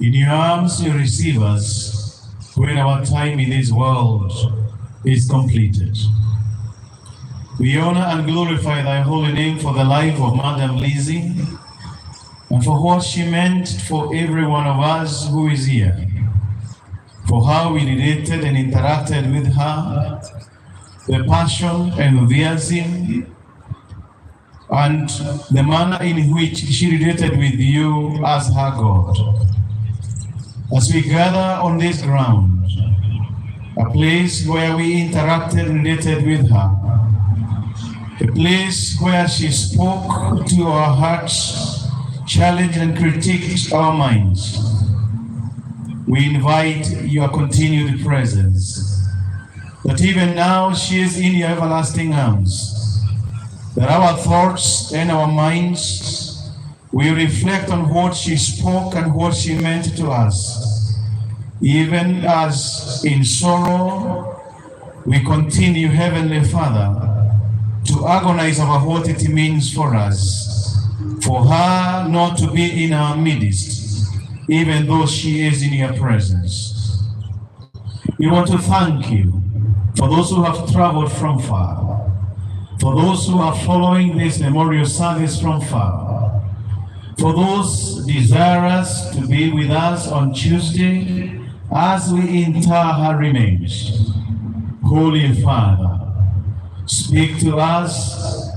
In your arms you receive us when our time in this world is completed. We honor and glorify thy holy name for the life of Madame Lizzy and for what she meant for every one of us who is here, for how we related and interacted with her, the passion, enthusiasm, and the manner in which she related with you as her God. As we gather on this ground, a place where we interacted and related with her, a place where she spoke to our hearts, challenged and critiqued our minds, we invite your continued presence, that even now she is in your everlasting arms, that our thoughts and our minds will reflect on what she spoke and what she meant to us, even as in sorrow we continue, Heavenly Father, to agonize over what it means for us, for her not to be in our midst, even though she is in your presence. We want to thank you for those who have traveled from far, for those who are following this memorial service from far, for those desirous to be with us on Tuesday as we inter her remains. Holy Father, speak to us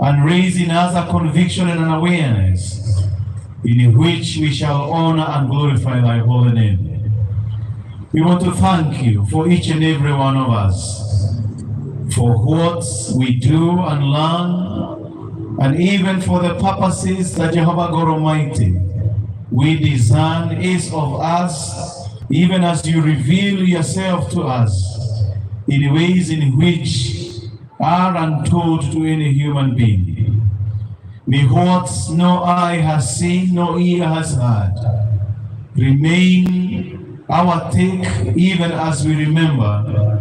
and raise in us a conviction and an awareness in which we shall honor and glorify thy holy name. We want to thank you for each and every one of us, for what we do and learn, and even for the purposes that Jehovah God Almighty we discern is of us, even as you reveal yourself to us in ways in which are untold to any human being. May what no eye has seen, no ear has heard, remain our take even as we remember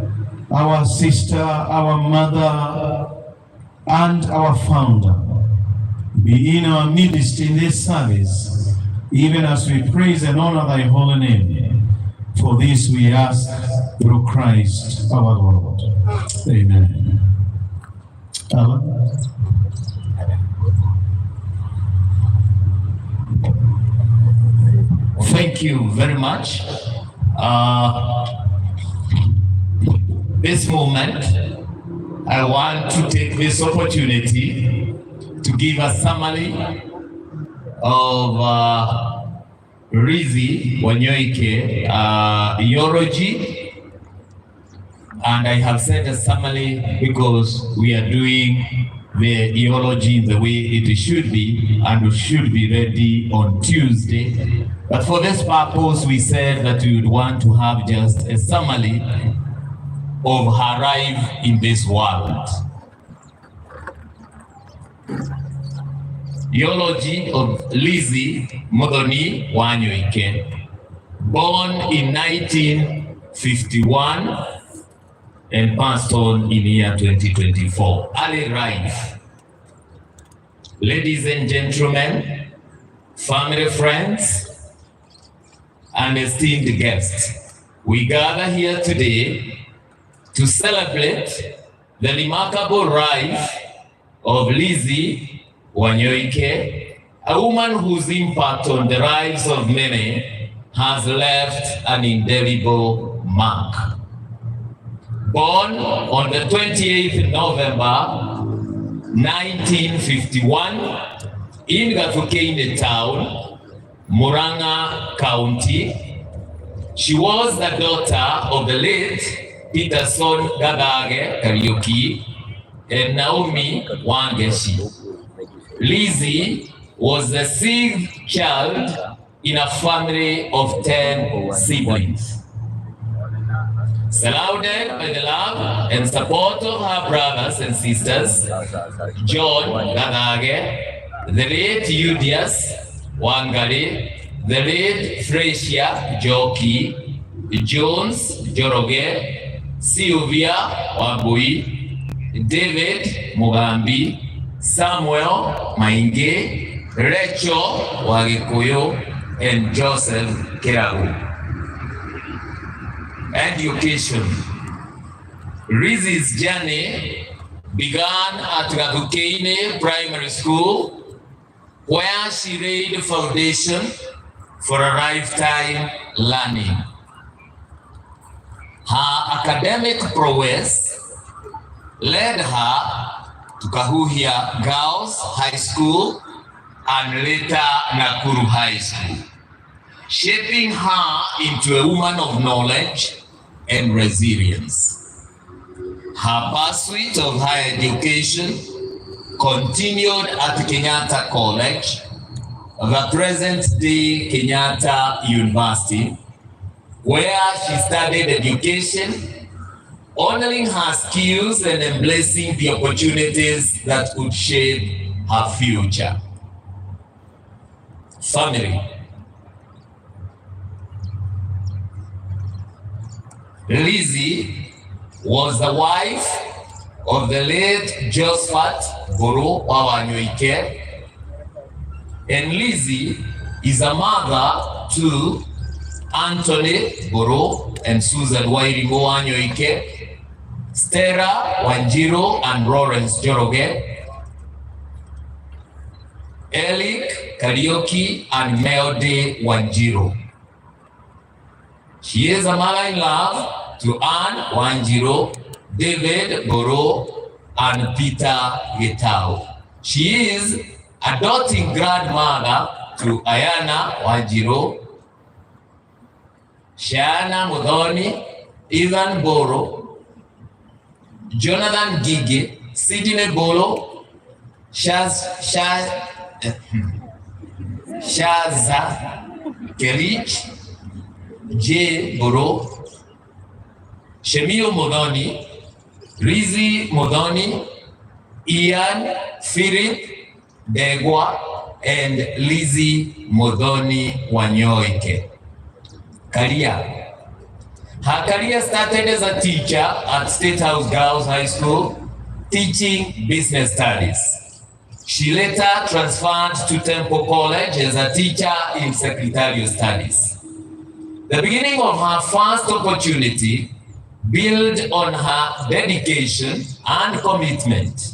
our sister, our mother, and our founder. Be in our midst in this service, even as we praise and honor thy holy name. For this we ask through Christ our Lord. Amen. Amen. Thank you very much. This moment, I want to take this opportunity to give a summary of Lizzy Wanyoike eulogy, and I have said a summary because we are doing the eulogy the way it should be, and it should be ready on Tuesday. But for this purpose, we said that we would want to have just a summary of her life in this world. Eulogy of Lizzy Maithori Wanyoike, born in 1951 and passed on in year 2024. Early life. Ladies and gentlemen, family, friends, and esteemed guests, we gather here today to celebrate the remarkable life of Lizzy Wanyoike, a woman whose impact on the lives of many has left an indelible mark. Born on the 28th November 1951 in Gatukeine town, Muranga County, she was the daughter of the late Peterson Gadage Kariuki and Naomi Wangeshi. Lizzy was the sixth child in a family of 10 siblings. Surrounded by the love and support of her brothers and sisters, John Gadage, the late Eudias Wangari, the late Fresia Joki, Jones Joroge, Sylvia Wabui, David Mugambi, Samuel Mainge, Rachel Wagikuyo, and Joseph Kirau. Education. Lizzy's journey began at Gakukeine Primary School, where she laid the foundation for a lifetime learning. Her academic prowess led her to Kahuhia Girls High School and later Nakuru High School, shaping her into a woman of knowledge and resilience. Her pursuit of higher education continued at Kenyatta College, the present-day Kenyatta University, where she studied education, honoring her skills and embracing the opportunities that would shape her future. Family. Lizzy was the wife of the late Josephat Boro wa Wanyoike, and Lizzy is a mother to Anthony Boro and Susan Wairigo Wanyoike, Stella Wanjiro and Lawrence Joroge, Elik Karaoke and Melody Wanjiro. She is a mother-in-law to Anne Wanjiro, David Boro, and Peter Getao. She is adopting grandmother to Ayana Wanjiro, Shana Muthoni, Ivan Boro, Jonathan Gige, Sidney Bolo, Shaza Kerich, J. Boro, Shemio Muthoni, Lizzy Muthoni, Ian Philip Degwa, and Lizzy Muthoni Wanyoike. Career. Her career started as a teacher at State House Girls High School, teaching business studies. She later transferred to Temple College as a teacher in secretarial studies. The beginning of her first opportunity built on her dedication and commitment.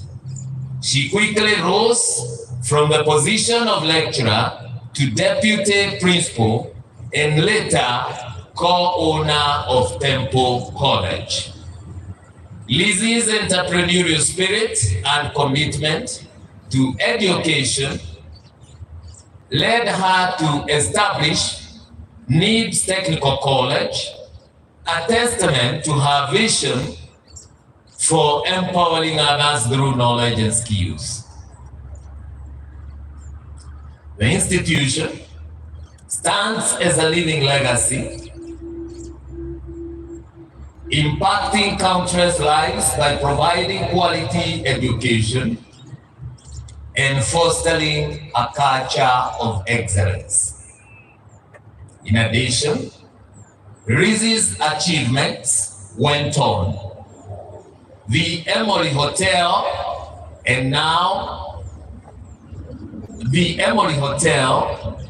She quickly rose from the position of lecturer to deputy principal and later co-owner of Temple College. Lizzy's entrepreneurial spirit and commitment to education led her to establish Needs Technical College, a testament to her vision for empowering others through knowledge and skills. The institution stands as a living legacy, impacting countless lives by providing quality education and fostering a culture of excellence. In addition, Lizzy's achievements went on. The Emory Hotel, and now the Emory Hotel,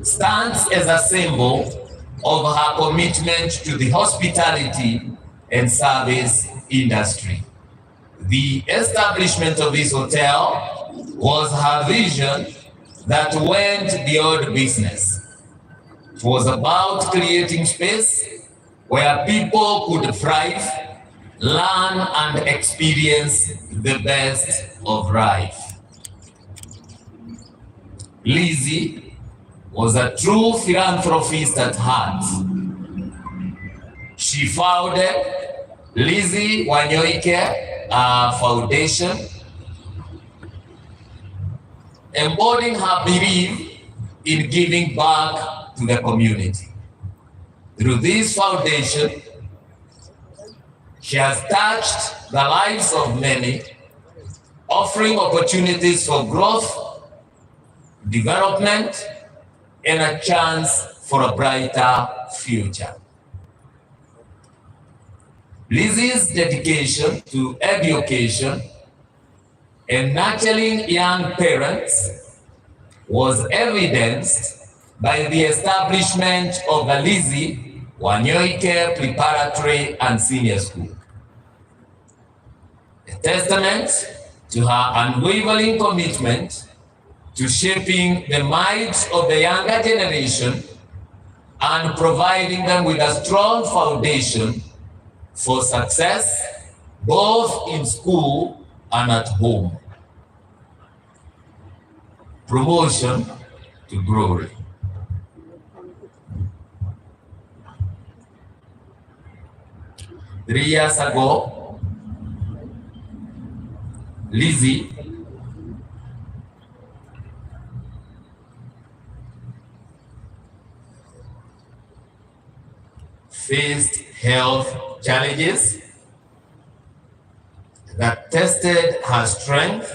stands as a symbol of her commitment to the hospitality and service industry. The establishment of this hotel was her vision that went beyond business. It was about creating space where people could thrive, learn, and experience the best of life. Lizzy was a true philanthropist at heart. She founded Lizzy Wanyoike Foundation, embodying her belief in giving back to the community. Through this foundation, she has touched the lives of many, offering opportunities for growth, development, and a chance for a brighter future. Lizzy's dedication to education and nurturing young parents was evidenced by the establishment of the Lizzy, Wanyoike Preparatory and Senior School. A testament to her unwavering commitment to shaping the minds of the younger generation and providing them with a strong foundation for success, both in school and at home. Promotion to glory. Three years ago, Lizzy faced health challenges that tested her strength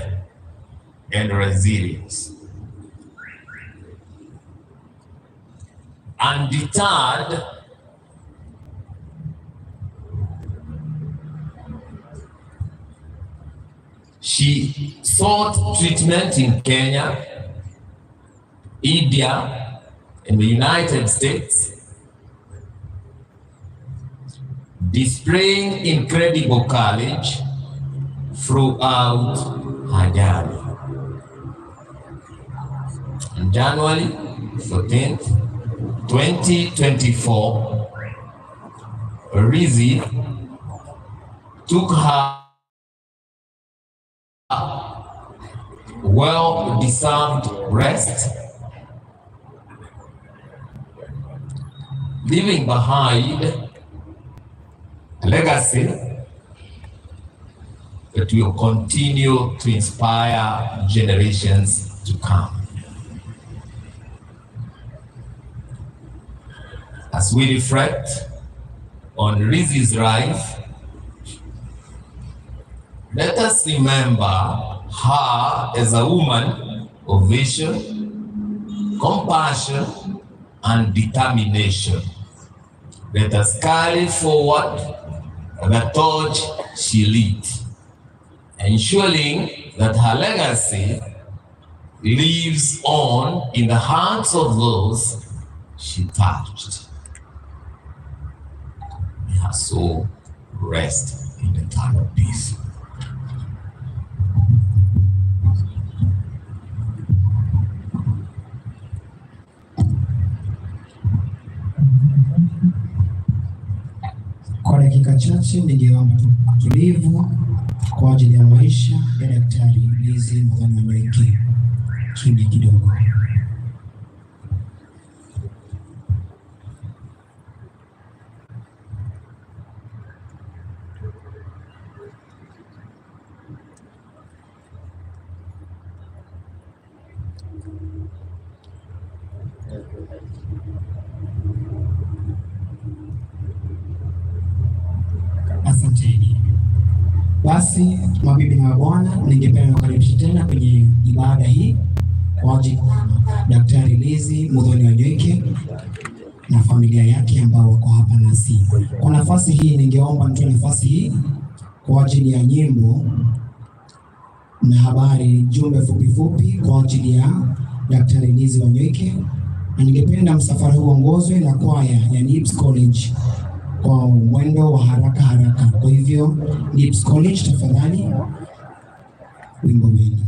and resilience. Undeterred, she sought treatment in Kenya, India, and the United States, displaying incredible courage throughout her journey. On January 14th, 2024, Lizzy took her well-deserved rest, leaving behind a legacy that will continue to inspire generations to come. As we reflect on Lizzy's life, let us remember her as a woman of vision, compassion, and determination. Let us carry forward the torch she lit, ensuring that her legacy lives on in the hearts of those she touched. May her soul rest in eternal peace. Kwa dakika chache ningeomba tulivu kwa ajili ya maisha ya Daktari Lizzy Madame Wanyoike. Kimya kidogo. Asanteni. Basi mabibi na mabwana, ningependa kukaribisha tena kwenye ibada hii kwa ajili ya Daktari Lizzy Madame Wanyoike na familia yake ambao wako hapa nasi. Kwa nafasi hii ningeomba nitoe nafasi hii kwa ajili ya nyimbo na habari, jumbe fupi fupi kwa ajili ya Daktari Lizzy Wanyoike, na ningependa msafara huu uongozwe na kwaya ya Nibs College kwa mwendo wa haraka haraka. Kwa hivyo Nibs College, tafadhali wimbo wenu.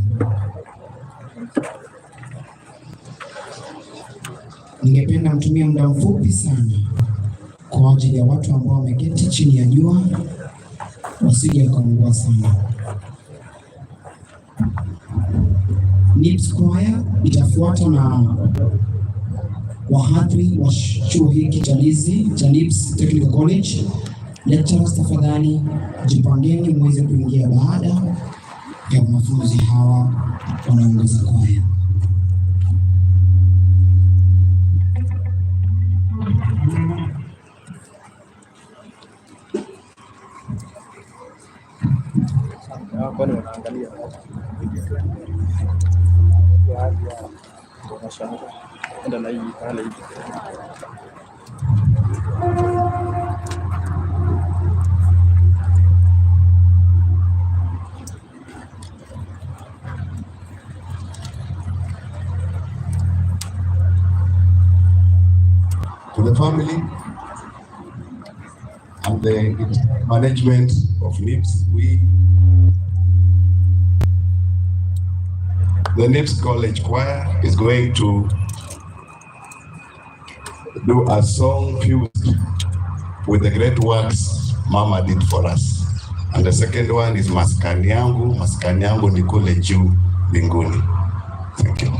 Ningependa mtumie muda mfupi sana kwa ajili ya watu ambao wameketi chini ya jua wasije wakaungua sana. Nibs Choir itafuata na wahadhiri wa chuo hiki cha Lizzy cha Nibs Technical College. Lecturers, tafadhali jipangeni muweze kuingia baada ya wanafunzi hawa wanaongoza kwaya. Kwani wanaangalia enda na hii pale hivi. the family and the management of NIPS. The NIPS College Choir is going to do a song fused with the great works Mama did for us. And the second one is Maskani Yangu. Maskani Yangu ni kule juu mbinguni. Thank you.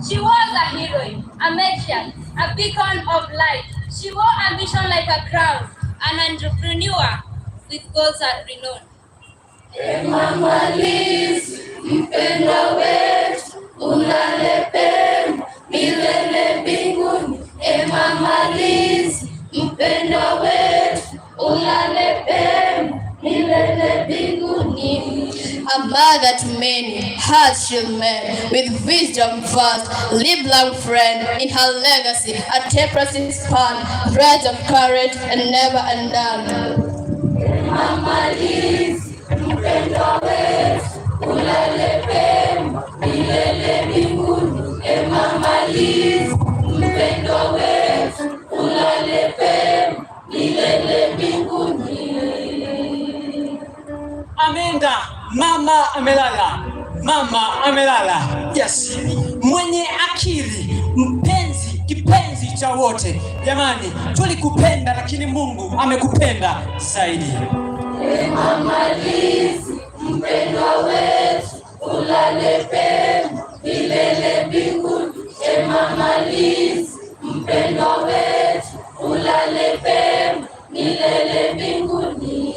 She was a heroine, a matriarch, a beacon of light. She wore ambition like a crown, an entrepreneur with goals and renown. Mama Lizz, mpendwa wetu, ulale pema milele mbinguni. Mama Lizz, mpendwa wetu, ulale pema milele mbinguni. A mother to many, hearts she'll mend, with wisdom vast, lifelong friend, in her legacy, a temperance span, threads of courage and never undone. Mama Lizz, mpendwa wetu, ulale pema milele mbinguni. Mama Lizz, mpendwa wetu, ulale pema milele mbinguni. Amenda, mama amelala, mama amelala. Yes, mwenye akili, mpenzi, kipenzi cha wote. Jamani, tulikupenda lakini Mungu amekupenda zaidi. Mama Lizz, mpendwa wetu, ulale pema milele mbinguni. Mama Lizz, mpendwa wetu, ulale pema milele mbinguni.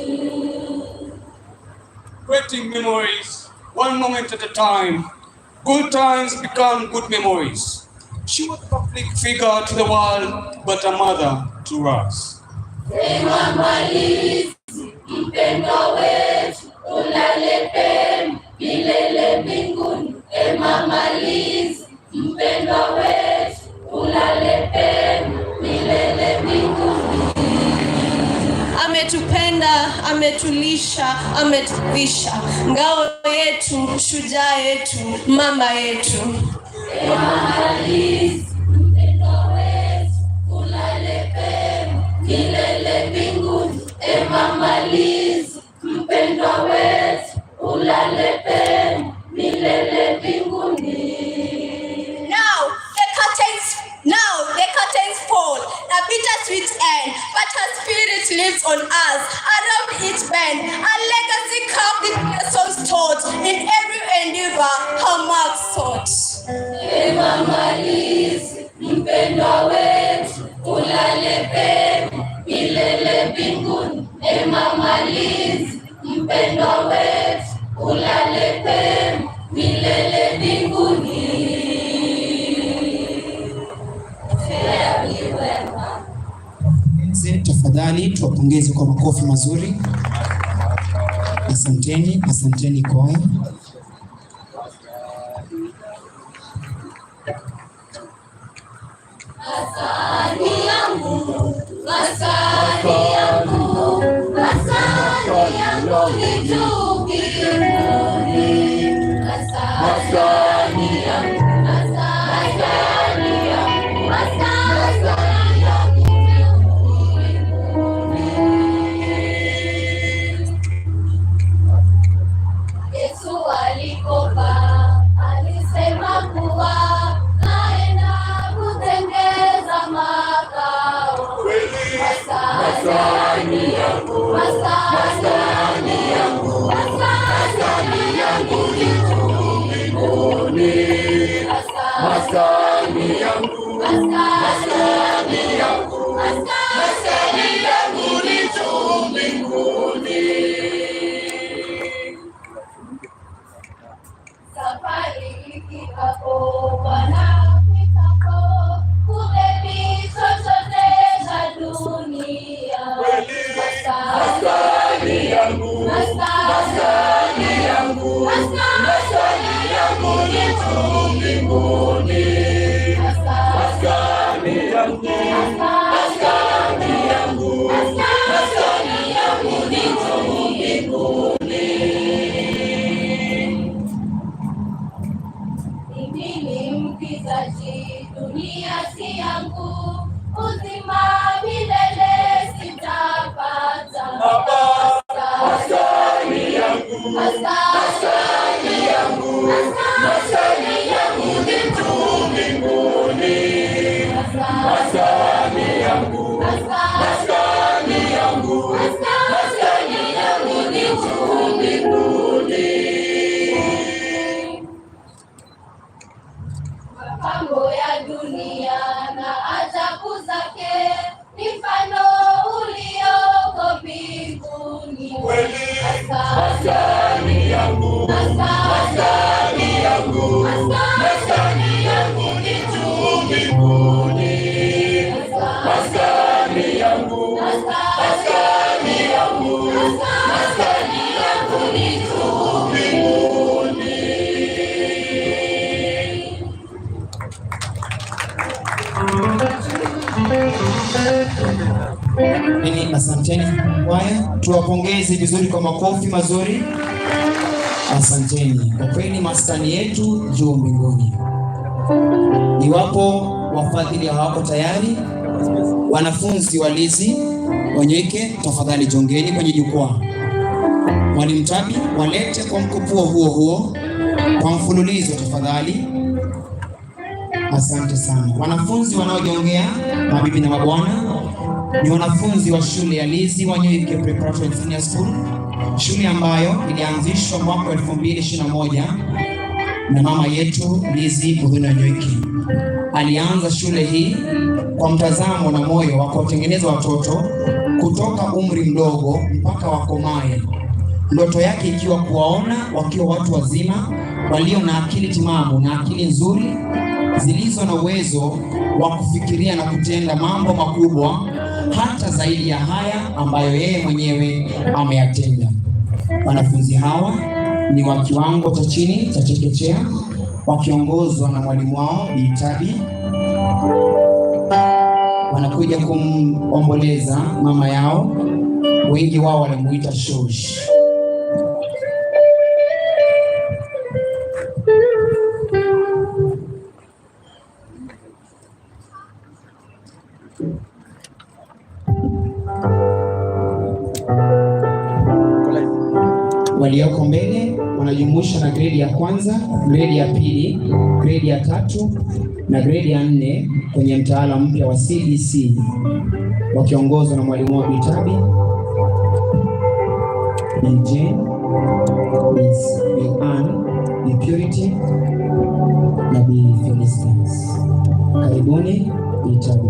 Creating memories, one moment at a time. Good times become good memories. She was a public figure to the world, but a mother to us. Mama Lizz, mpendwa wetu, ulale pema milele mbinguni. Mama Lizz, mpendwa wetu, ulale pema milele mbinguni. Ametupenda, ametulisha, ametuvisha, ngao yetu, shujaa yetu, mama yetu. Mama Lizz, mpendwa wetu, ulale pema milele mbinguni. Mama Lizz, mpendwa wetu, ulale pema milele mbinguni. Now the curtains fall, a bittersweet end, but her spirit lives on us. Around each bend, a legacy carved with lessons taught, in every endeavor, her mark sought. Mama Lizz, mpendwa wetu, ulale pema milele mbinguni. Mama Lizz, mpendwa wetu, ulale pema milele mbinguni. Tafadhali tuwapongeze kwa makofi mazuri. Asanteni, asanteni kwaya. Maskani yangu, maskani yangu, maskani yangu ni juu mbinguni. Maskani yangu, maskani yangu, maskani yangu ni juu mbinguni. Yesu alikopa, alisema kuwa makao. Maskani yangu, maskani yangu, uzima milele sitapata. Maskani yangu, maskani yangu, maskani yangu ni juu mbinguni. Maskani yangu, maskani yangu, maskani yangu ni juu mbinguni. Mapambo ya dunia na ajabu zake ni mfano ulioko mbinguni. Maskani yangu, maskani yangu, maskani yangu ni juu mbinguni. Maskani yangu, maskani yangu, maskani yangu ni juu mbinguni. Asanteni kwaya, tuwapongeze vizuri kwa makofi mazuri. Asanteni kwa kweli, maskani yetu juu mbinguni. Iwapo wafadhili hawako tayari, wanafunzi wa Lizz Wanyoike, tafadhali jongeni kwenye jukwaa. Mwalimu Tabi, walete kwa mkupuo huo huo kwa mfululizo tafadhali. Asante sana. Wanafunzi wanaojongea, mabibi na mabwana, ni wanafunzi wa shule ya Lizz Wanyoike Preparatory Senior School, shule ambayo ilianzishwa mwaka 2021 na mama yetu Lizz Wanyoike. Alianza shule hii kwa mtazamo na moyo wa kuwatengeneza watoto kutoka umri mdogo mpaka wakomae, ndoto yake ikiwa kuwaona wakiwa watu wazima walio na akili timamu na akili nzuri zilizo na uwezo wa kufikiria na kutenda mambo makubwa hata zaidi ya haya ambayo yeye mwenyewe ameyatenda. Wanafunzi hawa ni wa kiwango cha chini cha chekechea, wakiongozwa na mwalimu wao Bi Tabi. Wanakuja kumomboleza mama yao, wengi wao walimuita Shosh. Walioko mbele wanajumuisha na gredi ya kwanza, gredi ya pili, gredi ya tatu na gredi ya 4 kwenye mtaala mpya wa CBC, wakiongozwa na mwalimu wa Bi Tabi, Bi Jane, Bi Ann, Bi Purity na Bi Felicitas. Karibuni Bi Tabi.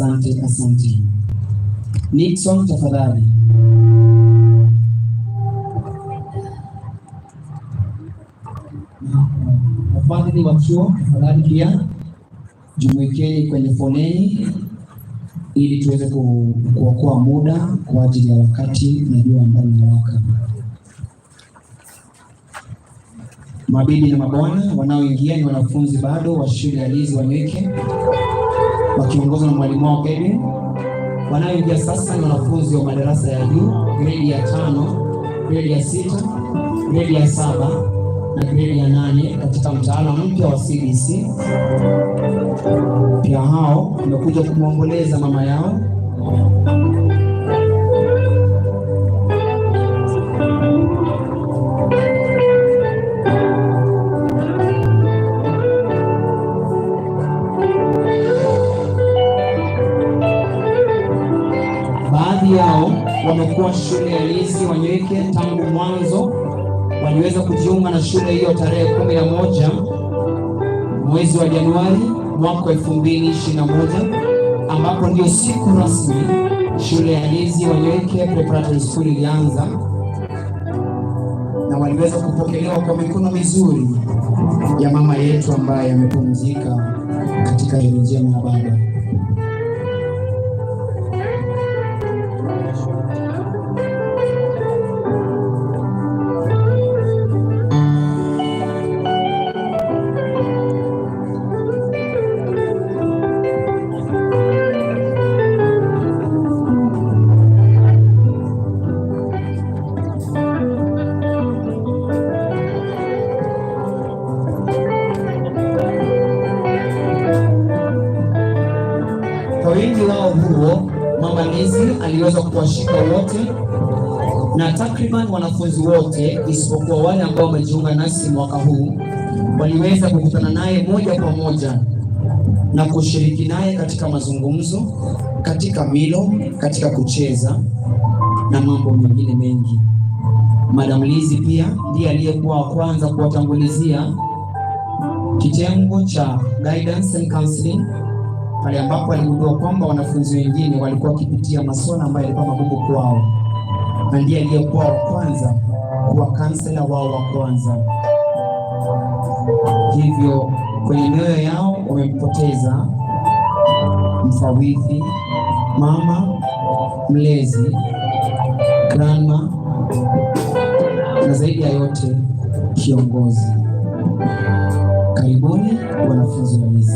Asante, asante. Nixon tafadhali. Wafadhili wa chuo tafadhali pia jumuikeni kwenye foleni ili tuweze kuokoa muda kwa ajili ya wakati najua ambao ni haraka. Mabibi na mabwana, wanaoingia ni wanafunzi bado wa shule ya Lizz Wanyoike wakiongozwa na mwalimu wao Edwin. Wanaoingia sasa ni wanafunzi wa madarasa ya juu, gredi ya 5, gredi ya 6, gredi ya 7 na gredi ya 8 katika mtaala mpya wa CBC. Pia hao wamekuja kumwomboleza mama yao. Baadhi yao wamekuwa shule ya Lizz Wanyoike tangu mwanzo. Waliweza kujiunga na shule hiyo tarehe 11 mwezi wa Januari mwaka 2021, ambapo ndio siku rasmi shule ya Lizz Wanyoike Preparatory School ilianza, na waliweza kupokelewa kwa mikono mizuri ya mama yetu ambaye amepumzika katika heri njema ya Baba. Kwa wingi wao huo, Mama Lizzy aliweza kuwashika wote, na takriban wanafunzi wote isipokuwa wale ambao wamejiunga nasi mwaka huu waliweza kukutana naye moja kwa moja na kushiriki naye katika mazungumzo, katika milo, katika kucheza na mambo mengine mengi. Madame Lizzy pia ndiye aliyekuwa wa kwanza kuwatangulizia kitengo cha guidance and counseling, pale ambapo aligundua kwamba wanafunzi wengine walikuwa wakipitia masuala ambayo yalikuwa magumu kwao, na ndiye aliyekuwa wa kwanza kuwa kansela wao wa kwanza. Hivyo kwenye mioyo yao wamempoteza mfawidhi, mama, mlezi, grandma, na zaidi ya yote kiongozi. Karibuni wanafunzi wa Lizz.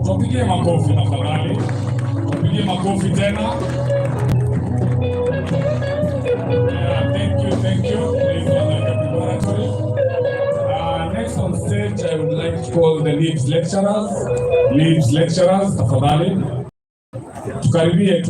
Tupigie makofi tafadhali. Tupigie makofi tena. Yeah, thank you. Please Preparatory. Next on stage, I would like to call the Lizz lecturers, tafadhali. Tukaribie.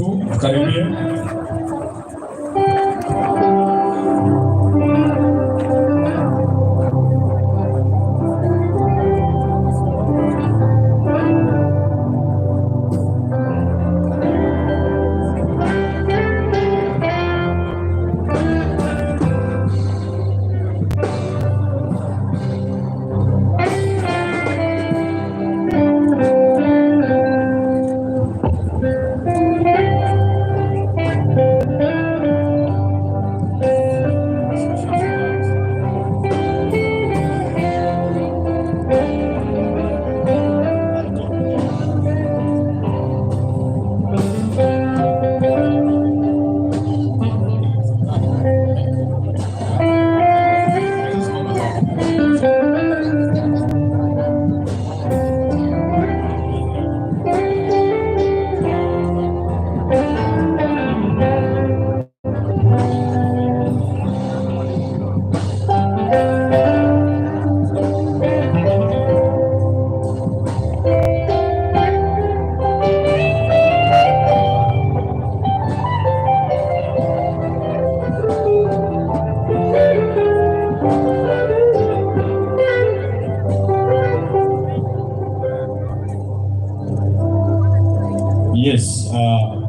Yes,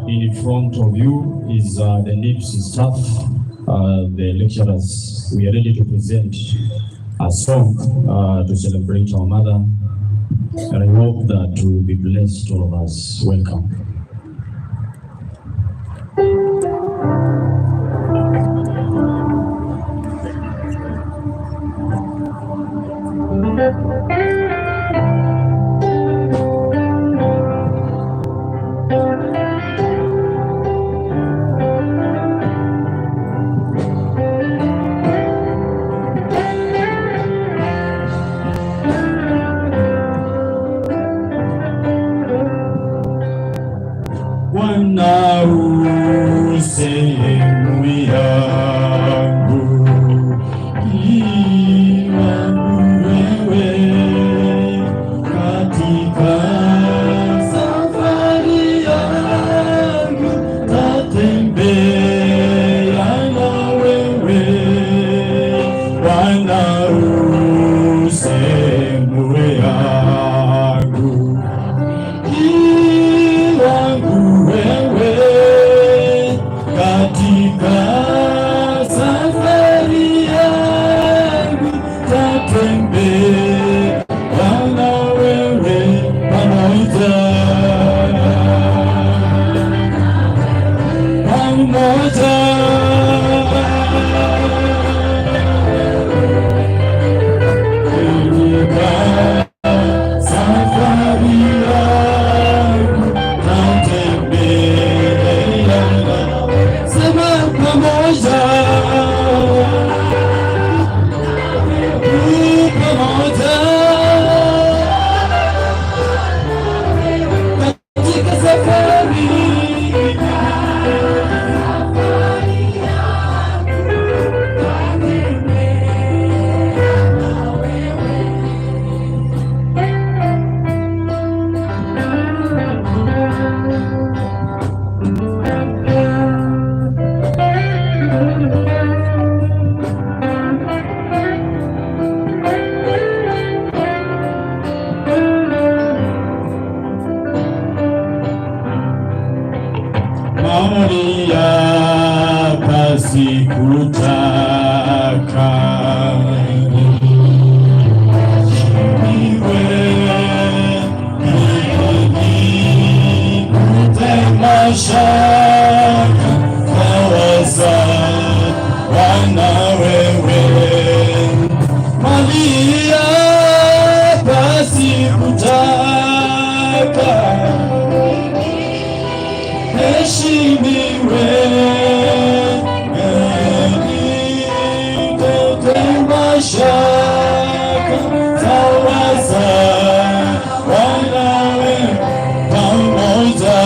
in front of you is the Lizz staff, the lecturers. We are ready to present a song to celebrate our mother, and I hope that we will be blessed, all of us. Welcome. mashaka tawaza wana wewe Malia basi kutaka heshimiwe mashaka tawaza wanawe pamoja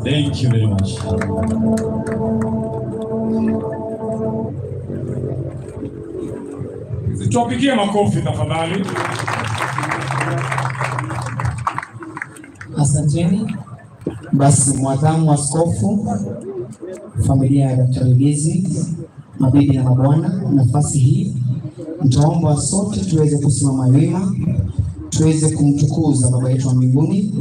Thank you very much. Tuwapigie makofi tafadhali. Asanteni. Basi mwatamu askofu, familia ya Daktari Lizzy, mabibi na mabwana, nafasi hii mtaomba sote tuweze kusimama wima, tuweze kumtukuza Baba yetu wa mbinguni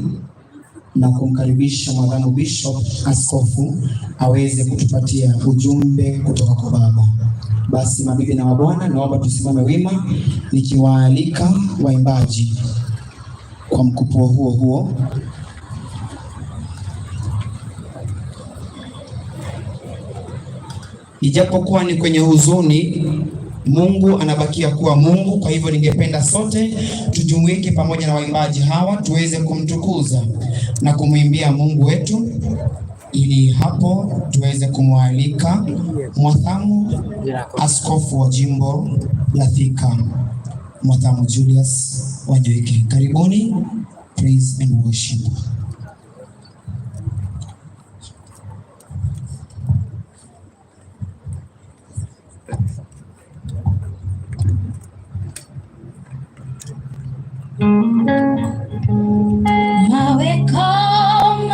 na kumkaribisha Mwadhamu Bishop askofu aweze kutupatia ujumbe kutoka kwa Baba. Basi mabibi na mabwana, naomba tusimame wima nikiwaalika waimbaji kwa mkupuo huo huo. Ijapokuwa ni kwenye huzuni, Mungu anabakia kuwa Mungu. Kwa hivyo ningependa sote tujumuike pamoja na waimbaji hawa tuweze kumtukuza na kumwimbia Mungu wetu, ili hapo tuweze kumwalika Mwathamu askofu wa jimbo la Thika, Mwathamu Julius Wanyoike. Karibuni, praise and worship. Nawe kama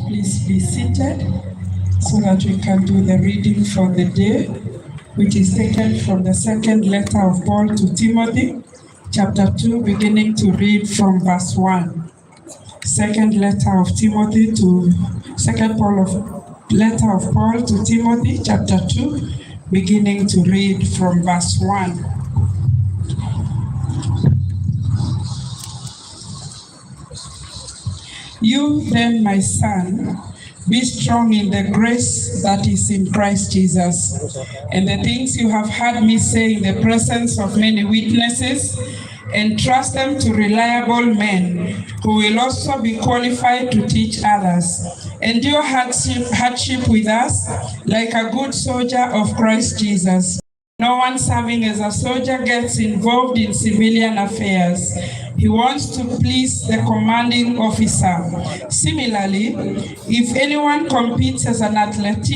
please be seated so that we can do the reading for the day, which is taken from the second letter of Paul to Timothy, chapter 2, beginning to read from verse 1. Second letter of Paul to Timothy, chapter 2, beginning to read from verse 1. You then, my son, be strong in the grace that is in Christ Jesus, and the things you have heard me say in the presence of many witnesses, entrust them to reliable men who will also be qualified to teach others. Endure hardship with us like a good soldier of Christ Jesus. No one serving as a soldier gets involved in civilian affairs. He wants to please the commanding officer. Similarly, if anyone competes as an athlete,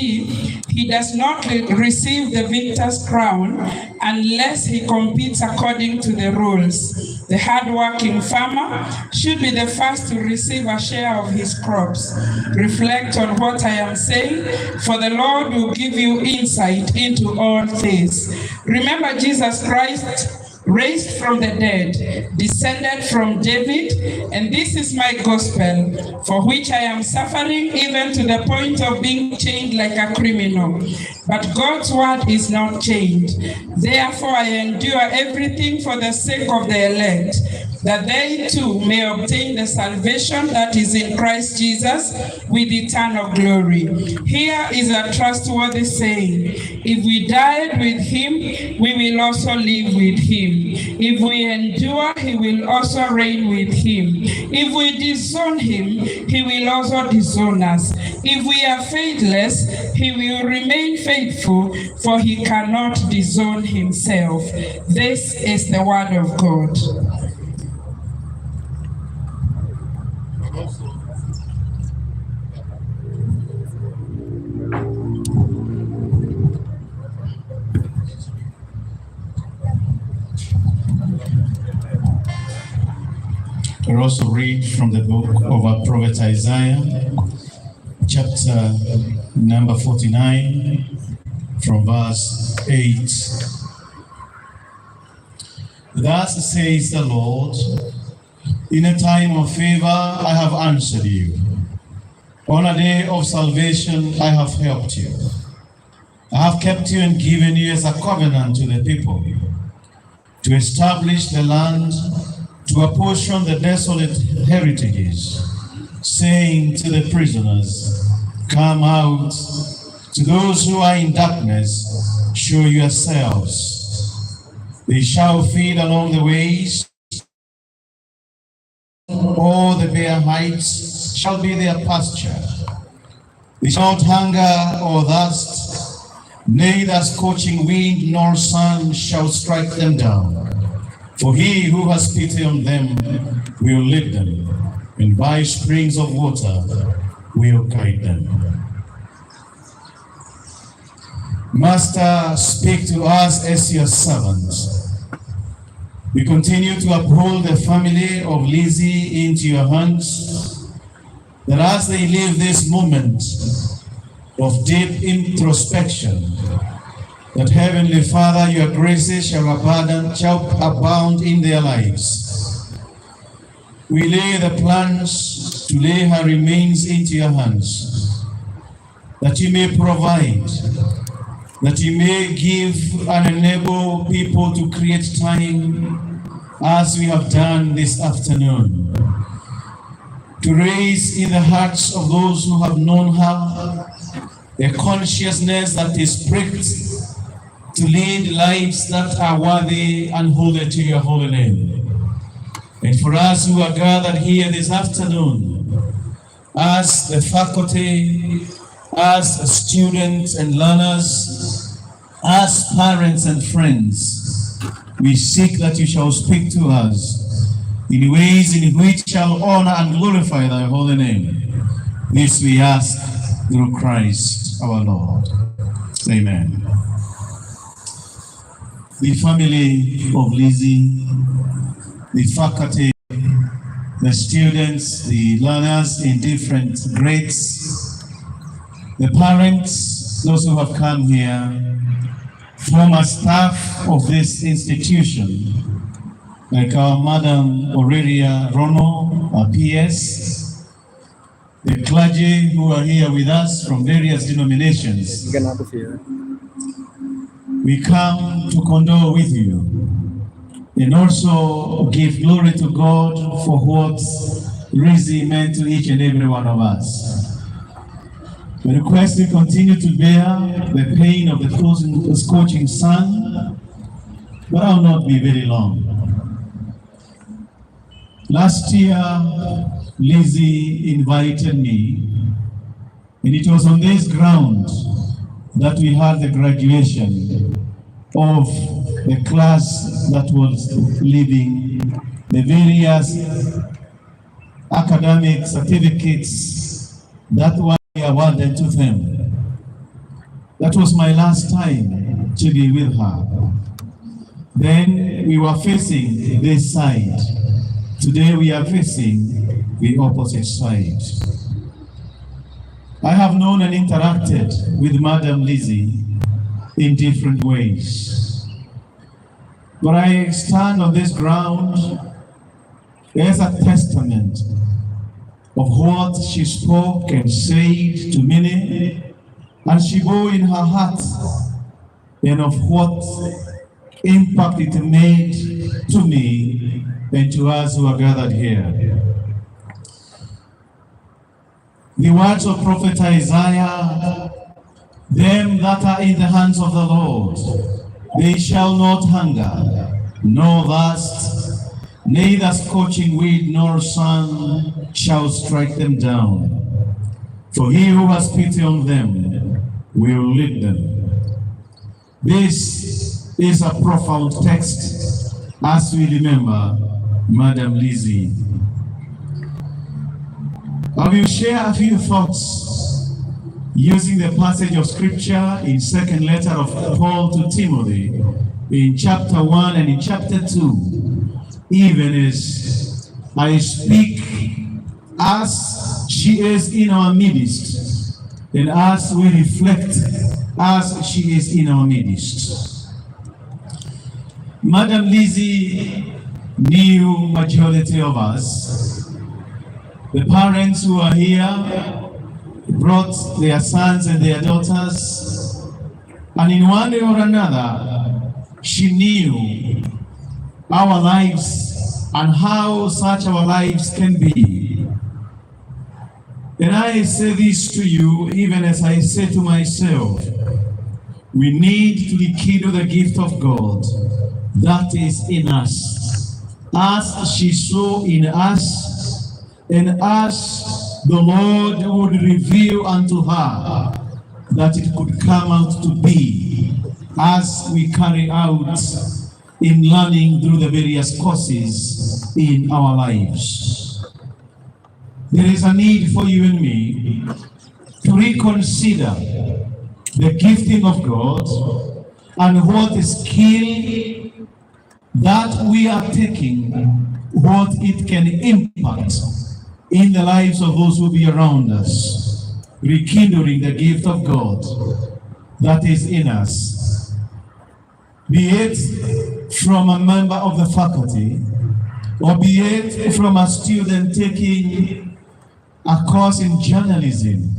he does not receive the victor's crown unless he competes according to the rules. The hard-working farmer should be the first to receive a share of his crops. Reflect on what I am saying, for the Lord will give you insight into all things. Remember Jesus Christ, raised from the dead, descended from David, and this is my gospel, for which I am suffering even to the point of being chained like a criminal. But God's word is not chained. Therefore I endure everything for the sake of the elect, that they too may obtain the salvation that is in Christ Jesus with eternal glory. Here is a trustworthy saying: if we died with him, we will also live with him. If we endure, he will also reign with him. If we disown him, he will also disown us. If we are faithless, he will remain faithful, for he cannot disown himself. This is the word of God. We'll also read from the book of our prophet Isaiah, chapter number 49, from verse 8. Thus says the Lord, in a time of favor I have answered you. On a day of salvation I have helped you. I have kept you and given you as a covenant to the people, to establish the land, to apportion the desolate heritages, saying to the prisoners, come out, to those who are in darkness, show yourselves. They shall feed along the ways, all the bare heights shall be their pasture. They shall not hunger or thirst, neither scorching wind nor sun shall strike them down. For he who has pity on them will lead them, and by springs of water will guide them. Master, speak to us as your servants. We continue to uphold the family of Lizzy into your hands, that as they live this moment of deep introspection, that Heavenly Father, your graces shall abound in their lives. We lay the plans to lay her remains into your hands, that you may provide, that you may give and enable people to create time, as we have done this afternoon, to raise in the hearts of those who have known her a consciousness that is pricked to lead lives that are worthy and holy to your holy name. And for us who are gathered here this afternoon, as the faculty, as students and learners, as parents and friends, we seek that you shall speak to us in ways in which shall honor and glorify thy holy name. This we ask through Christ our Lord. Amen. The family of Lizzy, the faculty, the students, the learners in different grades, the parents, those who have come here, former staff of this institution, like our Madam Aurelia Rono, our PS, the clergy who are here with us from various denominations. We come to condole with you and also give glory to God for what Lizzy meant to each and every one of us. We request you continue to bear the pain of the scorching sun, but I will not be very long. Last year, Lizzy invited me, and it was on this ground that we had the graduation of the class that was leaving the various academic certificates that were awarded to them. That was my last time to be with her. Then we were facing this side. Today we are facing the opposite side. I have known and interacted with Madame Lizzy in different ways. But I stand on this ground as a testament of what she spoke and said to many, and she bore in her heart, and of what impact it made to me and to us who are gathered here. The words of Prophet Isaiah, them that are in the hands of the Lord, they shall not hunger, nor thirst, neither scorching wind nor sun shall strike them down. For he who has pity on them will lead them. This is a profound text as we remember Madame Lizzy. I will share a few thoughts using the passage of Scripture in second letter of Paul to Timothy in chapter 1 and in chapter 2, even as I speak as she is in our midst, and as we reflect as she is in our midst. Madame Lizzy knew majority of us. The parents who are here brought their sons and their daughters, and in one way or another, she knew our lives and how such our lives can be. And I say this to you, even as I say to myself, we need to rekindle the gift of God that is in us, as she saw in us, and as the Lord would reveal unto her that it could come out to be as we carry out in learning through the various courses in our lives. There is a need for you and me to reconsider the gifting of God and what skill that we are taking, what it can impact in the lives of those who be around us, rekindling the gift of God that is in us. Be it from a member of the faculty, or be it from a student taking a course in journalism.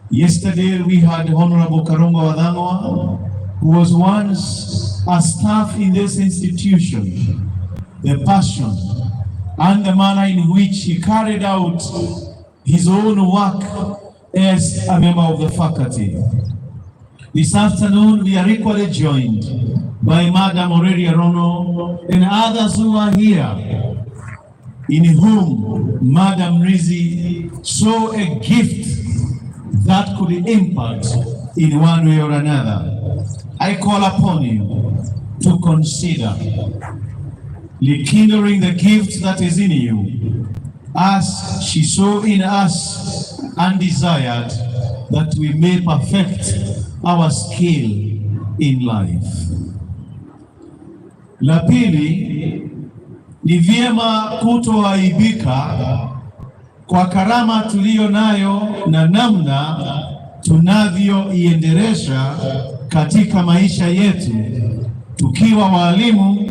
Yesterday we had Honorable Karungo Wadangwa, who was once a staff in this institution. The passion and the manner in which he carried out his own work as a member of the faculty. This afternoon we are equally joined by Madame Aurelia Rono and others who are here, in whom Madame Lizzy saw a gift that could impact in one way or another. I call upon you to consider rekindling the gift that is in you, as she saw in us and desired that we may perfect our skill in life. La pili, ni vyema kutoaibika kwa karama tuliyo nayo na namna tunavyoiendelesha katika maisha yetu, tukiwa walimu,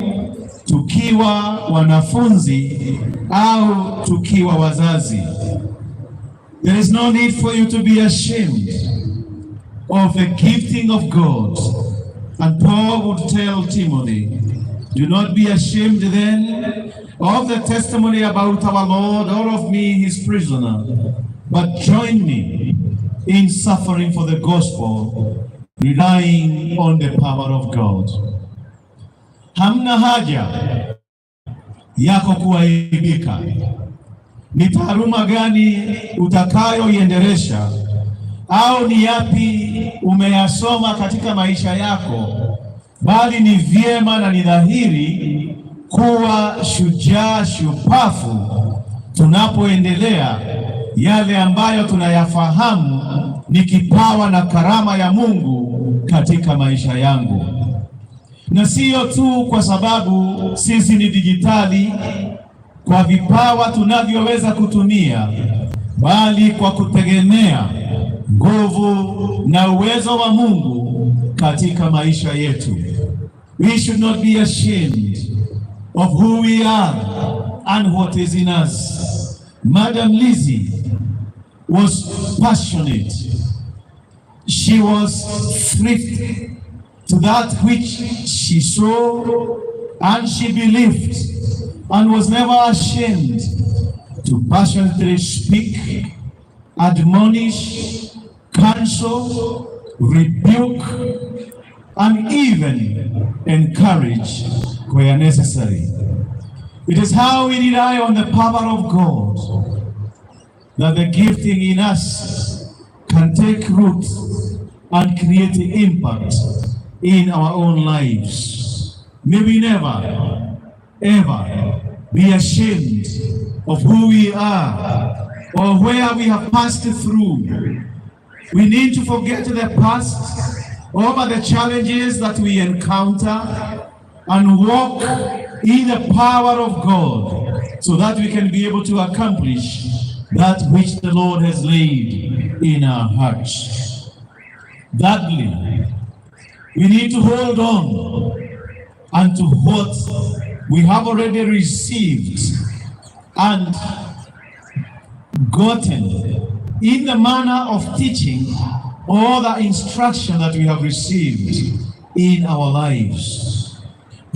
tukiwa wanafunzi au tukiwa wazazi. There is no need for you to be ashamed of the gifting of God. And Paul would tell Timothy, do not be ashamed then of the testimony about our Lord or of me, his prisoner, but join me in suffering for the gospel, relying on the power of God. Hamna haja yako kuaibika. Ni taaluma gani utakayoiendelesha au ni yapi umeyasoma katika maisha yako, bali ni vyema na ni dhahiri kuwa shujaa shupafu tunapoendelea yale ambayo tunayafahamu ni kipawa na karama ya Mungu katika maisha yangu. Na sio tu kwa sababu sisi ni dijitali kwa vipawa tunavyoweza kutumia, bali kwa kutegemea nguvu na uwezo wa Mungu katika maisha yetu. We should not be ashamed of who we are and what is in us. Madame Lizzy was passionate. She was thrift to that which she saw and she believed, and was never ashamed to passionately speak, admonish, counsel, rebuke, and even encourage where necessary. It is how we rely on the power of God that the gifting in us can take root and create impact in our own lives. May we never, ever be ashamed of who we are or where we have passed through. We need to forget the past, over the challenges that we encounter, and walk in the power of God so that we can be able to accomplish that which the Lord has laid in our hearts. Thirdly, we need to hold on unto what we have already received and gotten in the manner of teaching or the instruction that we have received in our lives.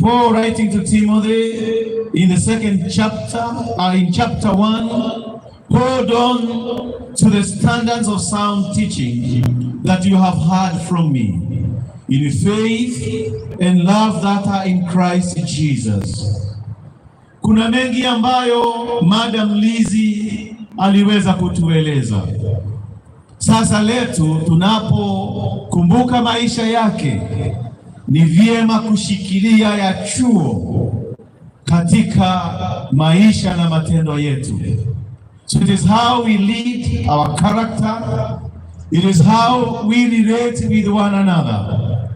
Paul, writing to Timothy in the second chapter, in chapter 1, hold on to the standards of sound teaching that you have heard from me, in faith and love that are in Christ Jesus. Kuna mengi ambayo Madame Lizzy aliweza kutueleza. Sasa letu tunapokumbuka maisha yake, ni vyema kushikilia ya chuo katika maisha na matendo yetu. So it is how we lead our character. It is how we relate with one another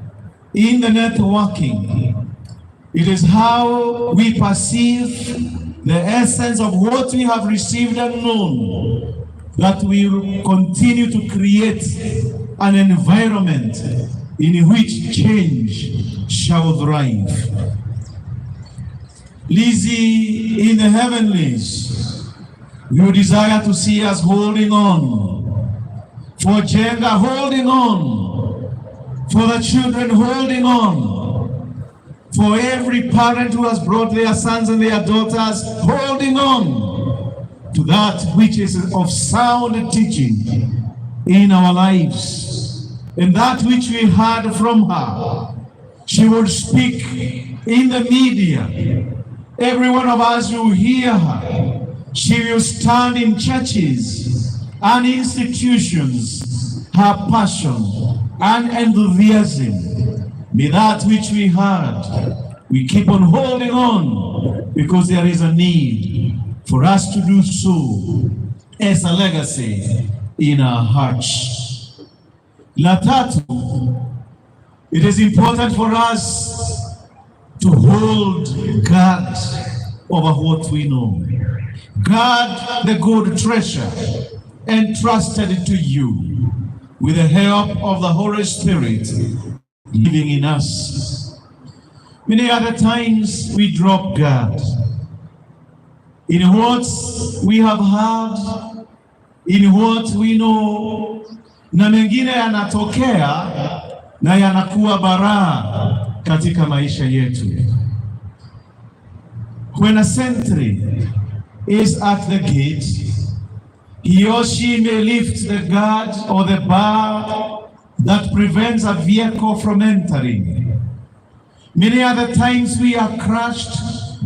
in the networking. It is how we perceive the essence of what we have received and known, that we will continue to create an environment in which change shall thrive. Lizzy, in the heavenlies, you desire to see us holding on. For gender, holding on. For the children, holding on. For every parent who has brought their sons and their daughters, holding on to that which is of sound teaching in our lives. And that which we heard from her, she will speak in the media. Every one of us will hear her. She will stand in churches and institutions, her passion and enthusiasm. May that which we heard, we keep on holding on, because there is a need for us to do so as a legacy in our hearts. La tatu, it is important for us to hold guard over what we know. Guard the good treasure entrusted to you with the help of the Holy Spirit living in us. Many other times we drop guard in what we have heard, in what we know, na mengine yanatokea na yanakuwa baraa katika maisha yetu. When a sentry is at the gate, he or she may lift the guard or the bar that prevents a vehicle from entering. Many other times we are crushed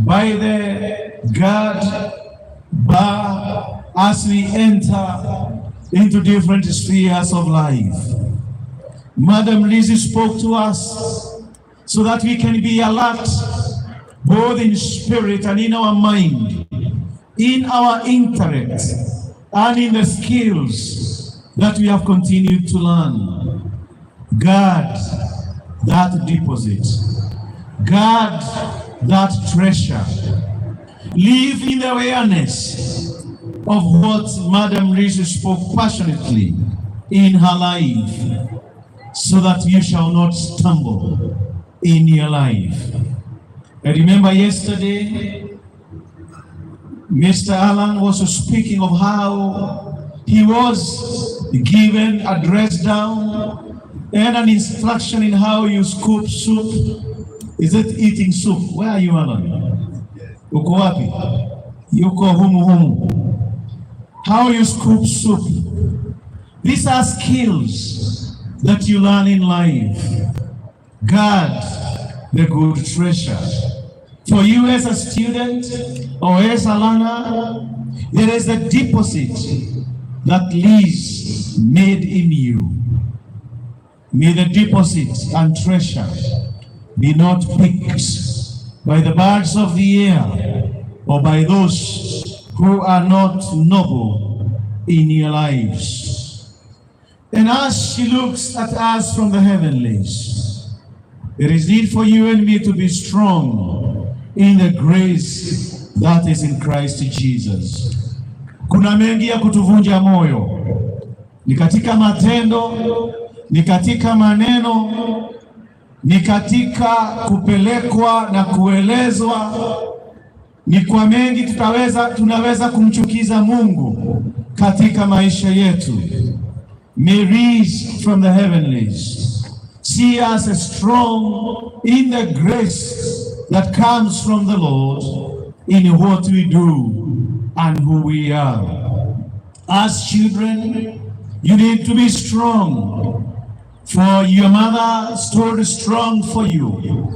by the guard bar as we enter into different spheres of life. Madame Lizzy spoke to us so that we can be alert, both in spirit and in our mind, in our intellect, and in the skills that we have continued to learn. Guard that deposit. Guard that treasure. Live in the awareness of what Madame Lizzy spoke passionately in her life, so that you shall not stumble in your life. I remember yesterday, Mr. Alan was speaking of how he was given a dress down and an instruction in how you scoop soup. Is it eating soup? Where are you, Alan? Uko wapi? Yuko humu. How you scoop soup. These are skills that you learn in life. Guard the good treasure. For you as a student or as a learner, there is a deposit that Lizz made in you. May the deposit and treasure be not picked by the birds of the air or by those who are not noble in your lives. And as she looks at us from the heavenlies, there is need for you and me to be strong in the grace that is in Christ Jesus. Kuna mengi ya kutuvunja moyo, ni katika matendo, ni katika maneno, ni katika kupelekwa na kuelezwa. Ni kwa mengi tunaweza kumchukiza Mungu katika maisha yetu. May Lizz from the heavenlies see us as strong in the grace that comes from the Lord in what we do and who we are. As children, you need to be strong, for your mother stood strong for you,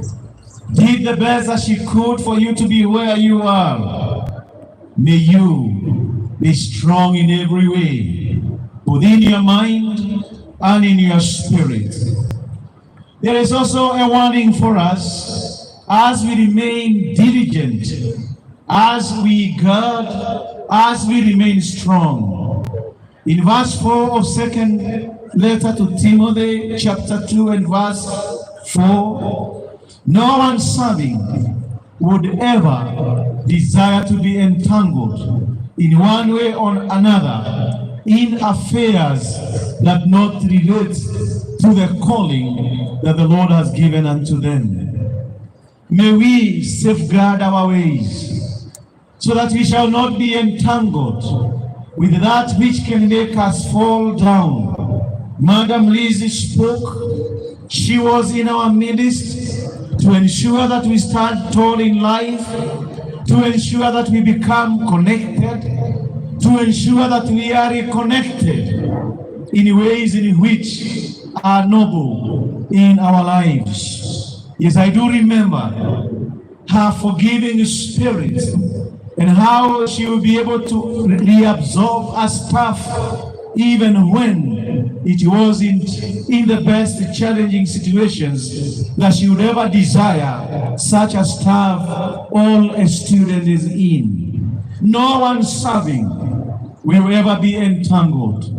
did the best that she could for you to be where you are. May you be strong in every way, within your mind and in your spirit. There is also a warning for us as we remain diligent, as we guard, as we remain strong. In verse 4 of second letter to Timothy, chapter 2 and verse 4, no one serving would ever desire to be entangled in one way or another in affairs that not relate to the calling that the Lord has given unto them. May we safeguard our ways, so that we shall not be entangled with that which can make us fall down. Madame Lizzy spoke. She was in our midst to ensure that we stand tall in life, to ensure that we become connected, to ensure that we are reconnected in ways in which are noble in our lives. Yes, I do remember her forgiving spirit and how she will be able to reabsorb her stuff even when it wasn't in the best challenging situations that she would ever desire such a staff all a student is in. No one serving will ever be entangled.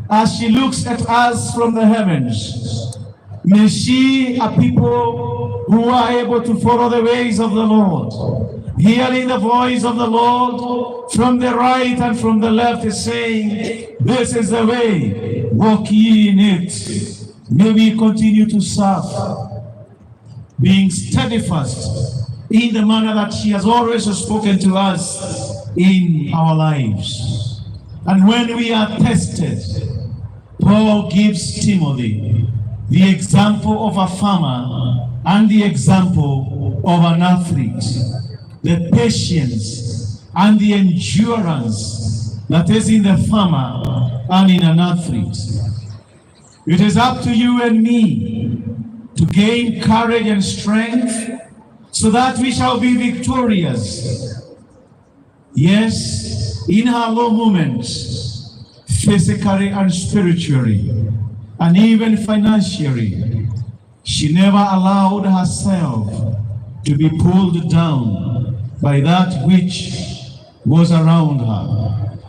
As she looks at us from the heavens, may she a people who are able to follow the ways of the Lord hearing the voice of the Lord from the right and from the left is saying, this is the way, walk ye in it. May we continue to serve, being steadfast in the manner that she has always spoken to us in our lives. And when we are tested, Paul gives Timothy the example of a farmer and the example of an athlete, the patience and the endurance that is in the farmer and in an athlete. It is up to you and me to gain courage and strength so that we shall be victorious. Yes, in her low moments, physically and spiritually, and even financially, she never allowed herself to be pulled down by that which was around her.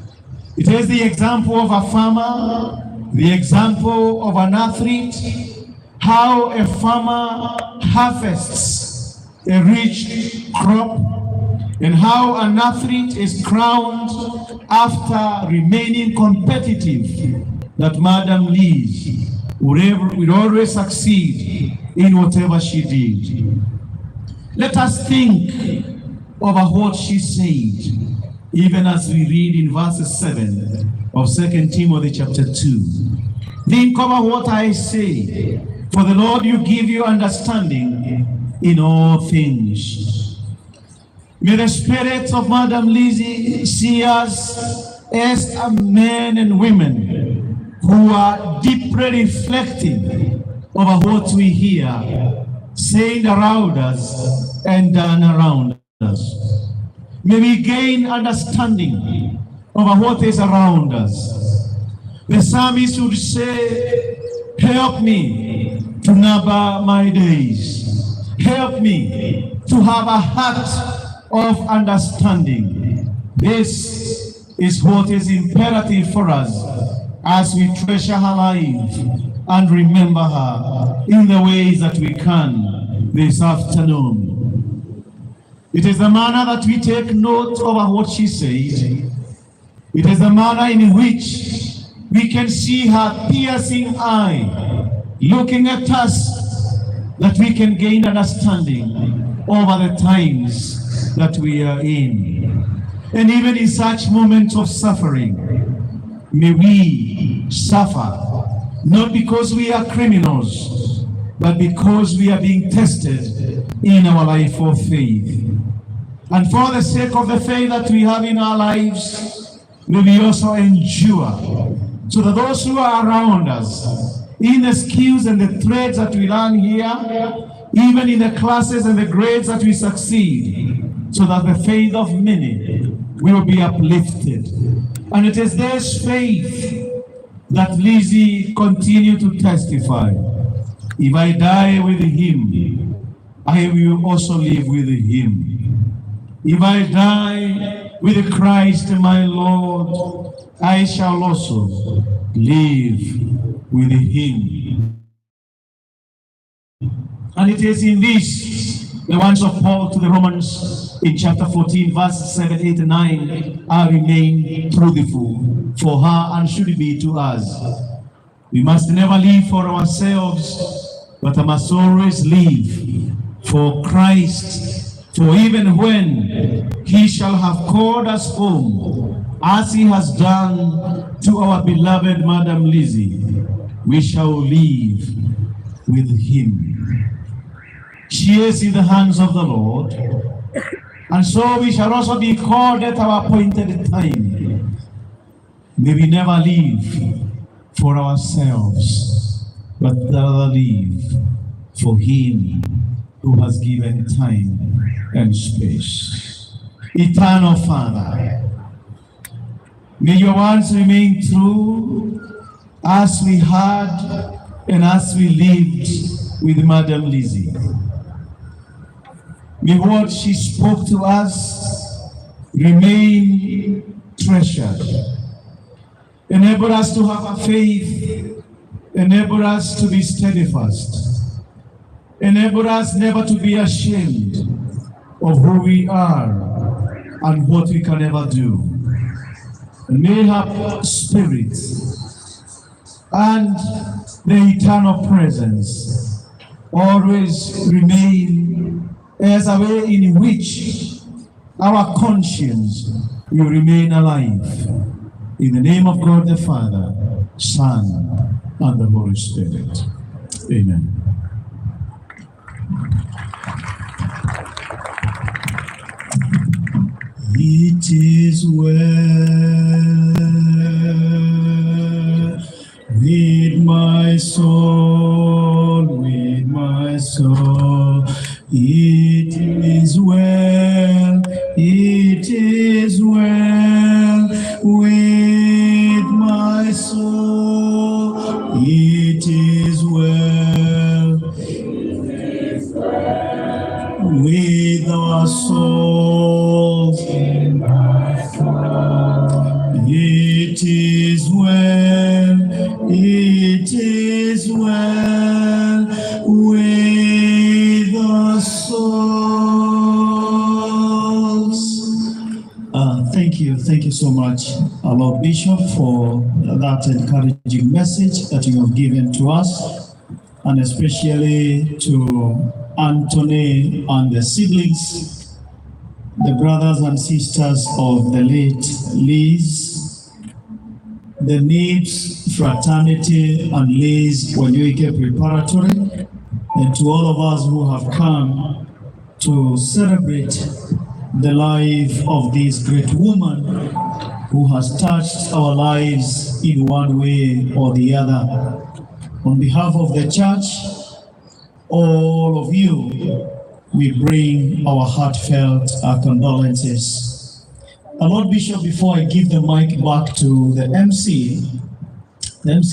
It is the example of a farmer, the example of an athlete, how a farmer harvests a rich crop, and how an athlete is crowned after remaining competitive, that Madame Lizzy would always succeed in whatever she did. Let us think of what she said, even as we read in verse 7 of 2 Timothy chapter 2. Think over what I say, for the Lord will give you understanding in all things. May the spirit of Madame Lizzy see us as men and women who are deeply reflecting over what we hear, saying around us and done around us. May we gain understanding over what is around us. The psalmist would say, help me to number my days. Help me to have a heart of understanding. This is what is imperative for us as we treasure her life and remember her in the ways that we can this afternoon. It is the manner that we take note of what she said. It is the manner in which we can see her piercing eye looking at us, that we can gain understanding over the times that we are in. And even in such moments of suffering, may we suffer, not because we are criminals, but because we are being tested in our life of faith. And for the sake of the faith that we have in our lives, may we also endure, so that those who are around us, in the skills and the trades that we learn here, even in the classes and the grades that we succeed, so that the faith of many will be uplifted. And it is this faith that Lizzy continued to testify. If I die with him, I will also live with him. If I die with Christ my Lord, I shall also live with him. And it is in this, the words of Paul to the Romans in chapter 14, verses 7, 8, and 9, I remain truthful for her and should be to us. We must never live for ourselves, but I must always live for Christ. For even when he shall have called us home, as he has done to our beloved Madame Lizzy, we shall live with him. She is in the hands of the Lord, and so we shall also be called at our appointed time. May we never live for ourselves, but rather live for him who has given time and space. Eternal Father, may your words remain true as we heard and as we lived with Madame Lizzy. May what she spoke to us remain treasured. Enable us to have a faith. Enable us to be steadfast. Enable us never to be ashamed. of who we are and what we can ever do. May her spirit and the eternal presence always remain as a way in which our conscience will remain alive. In the name of God the Father, Son, and the Holy Spirit. Amen. It is well with my soul, with my soul. It is well, it is well with my soul. It is well with our souls. It is well, it is well with our souls. Thank you so much, our Lord Bishop, for that encouraging message that you have given to us, and especially to Anthony and the siblings, the brothers and sisters of the late Lizz, the Nibs fraternity and Lizz Wanyoike Preparatory, and to all of us who have come to celebrate the life of this great woman who has touched our lives in one way or the other. On behalf of the church, all of you, we bring our heartfelt condolences. Lord Bishop, before I give the mic back to the MC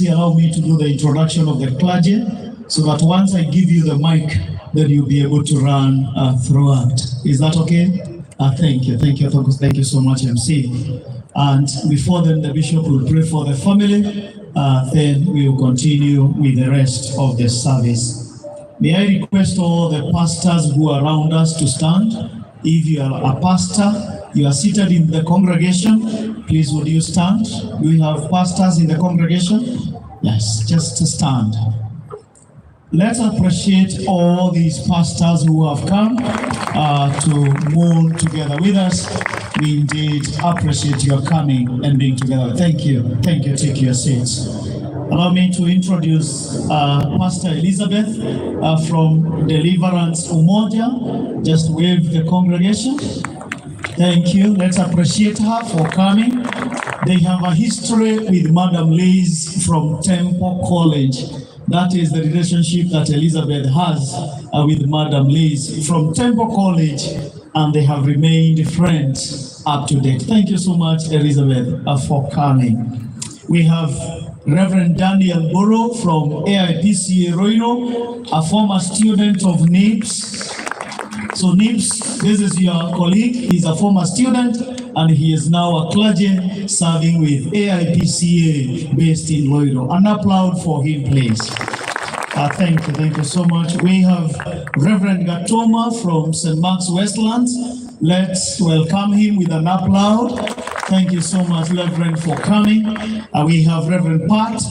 allow me to do the introduction of the clergy, so that once I give you the mic, then you'll be able to run throughout. Is that okay? Thank you so much, MC. And before then, the Bishop will pray for the family, then we will continue with the rest of the service. May I request all the pastors who are around us to stand. If you are a pastor, you are seated in the congregation, please would you stand? Do we have pastors in the congregation? Yes, just to stand. Let's appreciate all these pastors who have come to mourn together with us. We indeed appreciate your coming and being together. Thank you. Take your seats. Allow me to introduce Pastor Elizabeth from Deliverance Umoja. Just wave the congregation. Thank you. Let's appreciate her for coming. They have a history with Madame Lizzy from Temple College. That is the relationship that Elizabeth has with Madame Lizzy from Temple College, and they have remained friends up to date. Thank you so much, Elizabeth, for coming. We have Reverend Daniel Burrow from AIPCA Roino, a former student of NIPS. So NIPS, this is your colleague. He's a former student, and he is now a clergy serving with AIPCA based in Loiro. An applause for him, please. Thank you so much. We have Reverend Gatoma from St. Mark's Westlands. Let's welcome him with an applause. Thank you so much, Reverend, for coming. We have Reverend Pat.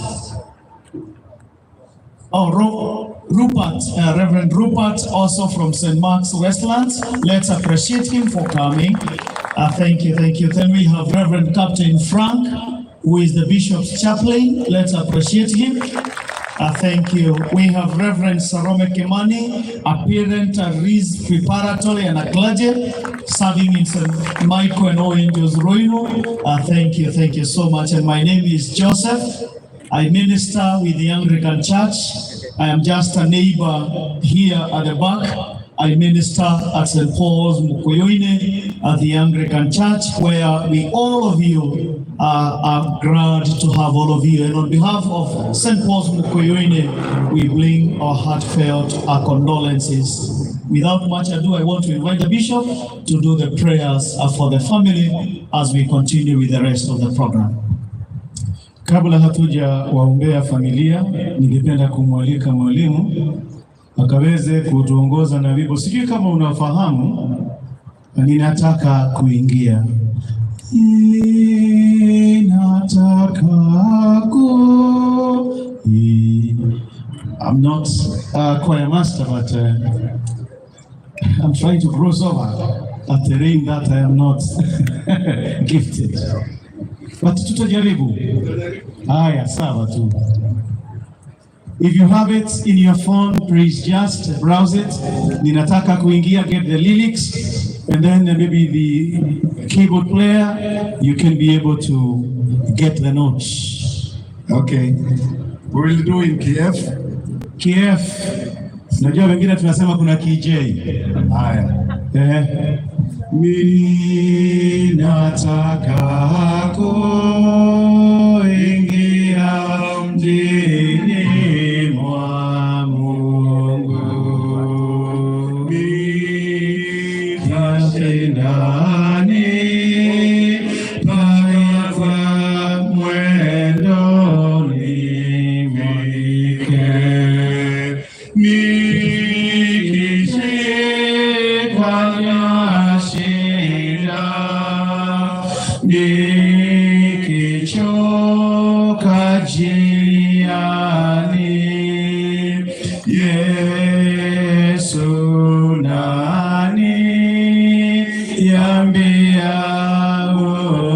Rupert, Reverend Rupert, also from St. Mark's Westlands. Let's appreciate him for coming. Thank you. Then we have Reverend Captain Frank, who is the Bishop's chaplain. Let's appreciate him. Thank you. We have Reverend Salome Kimani, a parent at Lizz Preparatory and a clergy, serving in St. Michael and All Angels Roino. Thank you so much. And my name is Joseph. I minister with the Anglican Church. I am just a neighbor here at the back. I minister at St. Paul's Mukoyoine at the Anglican Church, where we all of you are glad to have all of you. And on behalf of St. Paul's Mukoyoine, we bring our heartfelt condolences. Without much ado, I want to invite the Bishop to do the prayers for the family as we continue with the rest of the program. Kabla hatuja waombea familia, ningependa kumwalika mwalimu akaweze kutuongoza na wimbo. Sijui kama unafahamu Ninataka kuingia. Ninataka I'm not a choir master, but I'm trying to cross over a terrain that I am not gifted. But tutajaribu. Haya, sawa tu. If you have it in your phone, please just browse it. Ninataka kuingia, get the lyrics, and then maybe the keyboard player, you can be able to get the notes. Okay. We will do in Kiev. Kiev. Najua wengine tunasema kuna KJ. Haya. Ninataka kuingia mjini mwa Mungu. Nitashindani pamoja mwendo nimike. Nikishikana shida, nikichoka njiani, Yesu nani yambia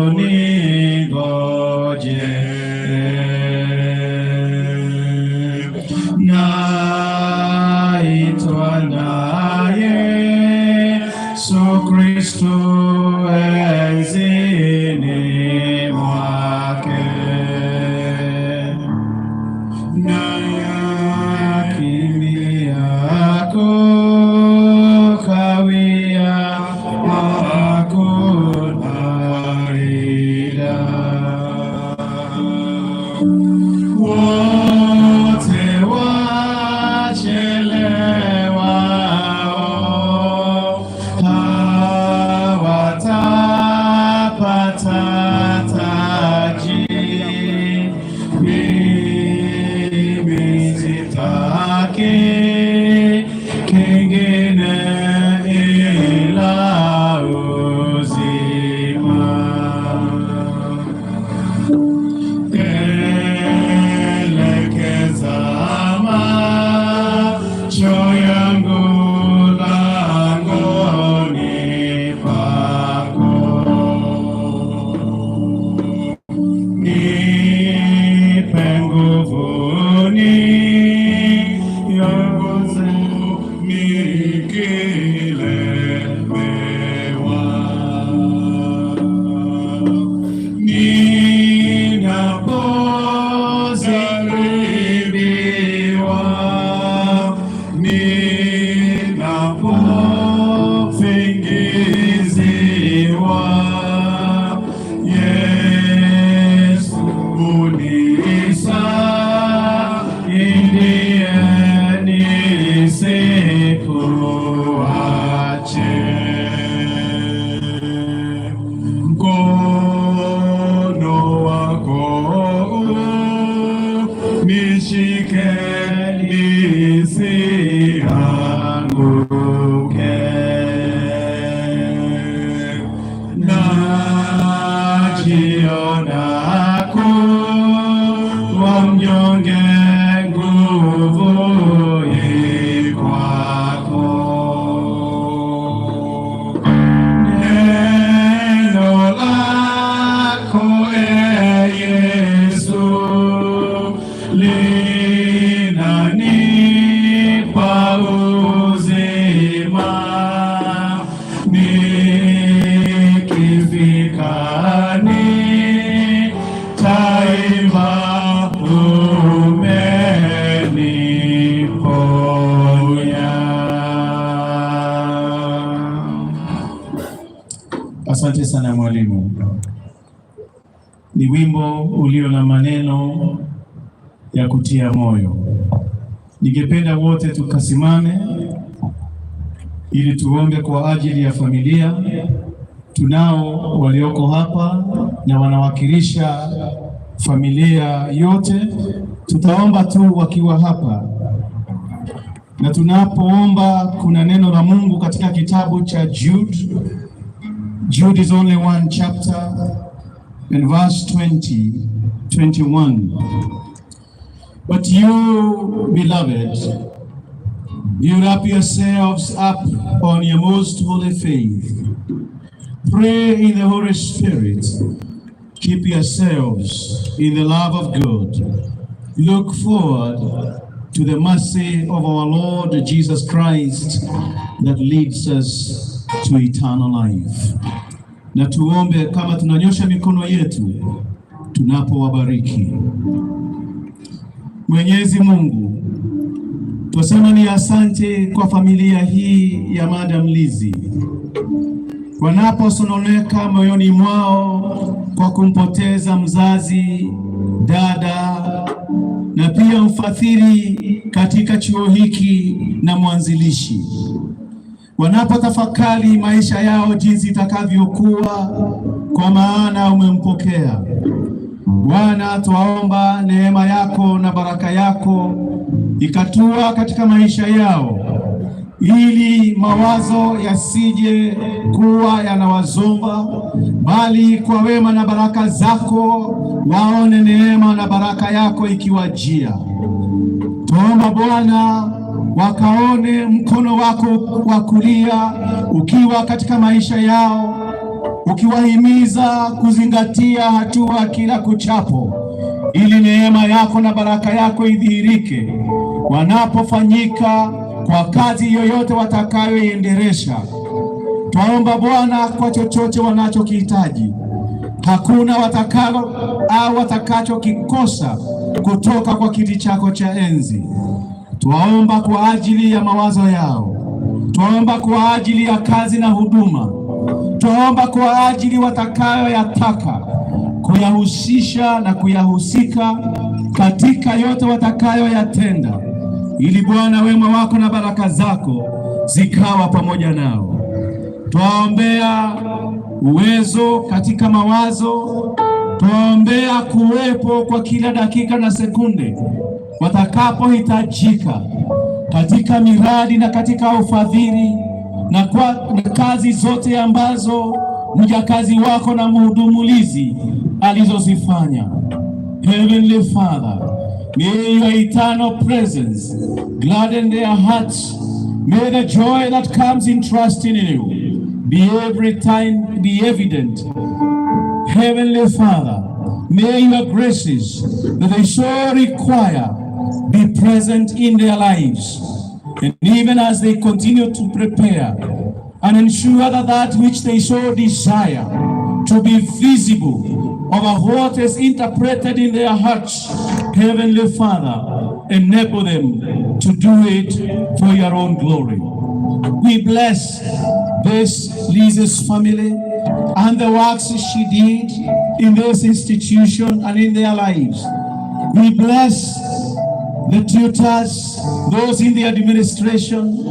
uningoje. Naitwa naye Yesu Kristo enzini mwake, nayakimbia kukawia hakuna ila. Wote wachelewao hawatapata taji. Mimi sitaki kingine ila uzima. Elekeza macho yangu langoni pako. Nipe nguvu niongoze nikilemewa. Ninapojaribiwa, ninapofingiziwa, Yesu unisaidie nisikuache. Mkono wako nishike nisianguke. Najiona kuwa mnyonge, nguvu kwako. Neno lako Yesu linanipa uzima. Nikifika nitaimba umeniponya. Asante sana mwalimu. Ni wimbo ulio na maneno ya kutia moyo. Ningependa wote tukasimame ili tuombe kwa ajili ya familia. Tunao walioko hapa na wanawakilisha familia yote. Tutaomba tu wakiwa hapa, na tunapoomba kuna neno la Mungu katika kitabu cha Jude Jude is only one chapter, and verse 20, 21. But you, beloved, build up yourselves up on your most holy faith. Pray in the Holy Spirit. Keep yourselves in the love of God. Look forward to the mercy of our Lord Jesus Christ that leads us to eternal life. Na tuombe kama tunanyosha mikono yetu tunapowabariki. Mwenyezi Mungu, twasema ni asante kwa familia hii ya Madame Lizzy, wanaposononeka moyoni mwao kwa kumpoteza mzazi, dada na pia mfadhili katika chuo hiki na mwanzilishi. Wanapotafakari maisha yao jinsi itakavyokuwa, kwa maana umempokea. Bwana, twaomba neema yako na baraka yako ikatua katika maisha yao, ili mawazo yasije kuwa yanawazomba, bali kwa wema na baraka zako waone neema na baraka yako ikiwajia. Tuomba Bwana, wakaone mkono wako wa kulia ukiwa katika maisha yao, ukiwahimiza kuzingatia hatua kila kuchapo, ili neema yako na baraka yako idhihirike wanapofanyika kwa kazi yoyote watakayoiendelesha. Twaomba Bwana, kwa chochote wanachokihitaji, hakuna watakalo au watakachokikosa kutoka kwa kiti chako cha enzi. Twaomba kwa ajili ya mawazo yao, twaomba kwa ajili ya kazi na huduma, twaomba kwa ajili watakayoyataka kuyahusisha na kuyahusika katika yote watakayoyatenda, ili Bwana wema wako na baraka zako zikawa pamoja nao. Twaombea uwezo katika mawazo, twaombea kuwepo kwa kila dakika na sekunde watakapohitajika katika miradi na katika ufadhili na kazi zote ambazo mjakazi wako na mhudumu Lizzy alizozifanya. Heavenly Father, may your eternal presence gladden their hearts. May the joy that comes in trusting in you be evident. Heavenly Father, may your graces that they so require be present in their lives. And even as they continue to prepare and ensure that which they so desire to be visible over what is interpreted in their hearts, Heavenly Father, enable them to do it for your own glory. We bless this Lizz's family and the works she did in this institution and in their lives. We bless the tutors, those in the administration,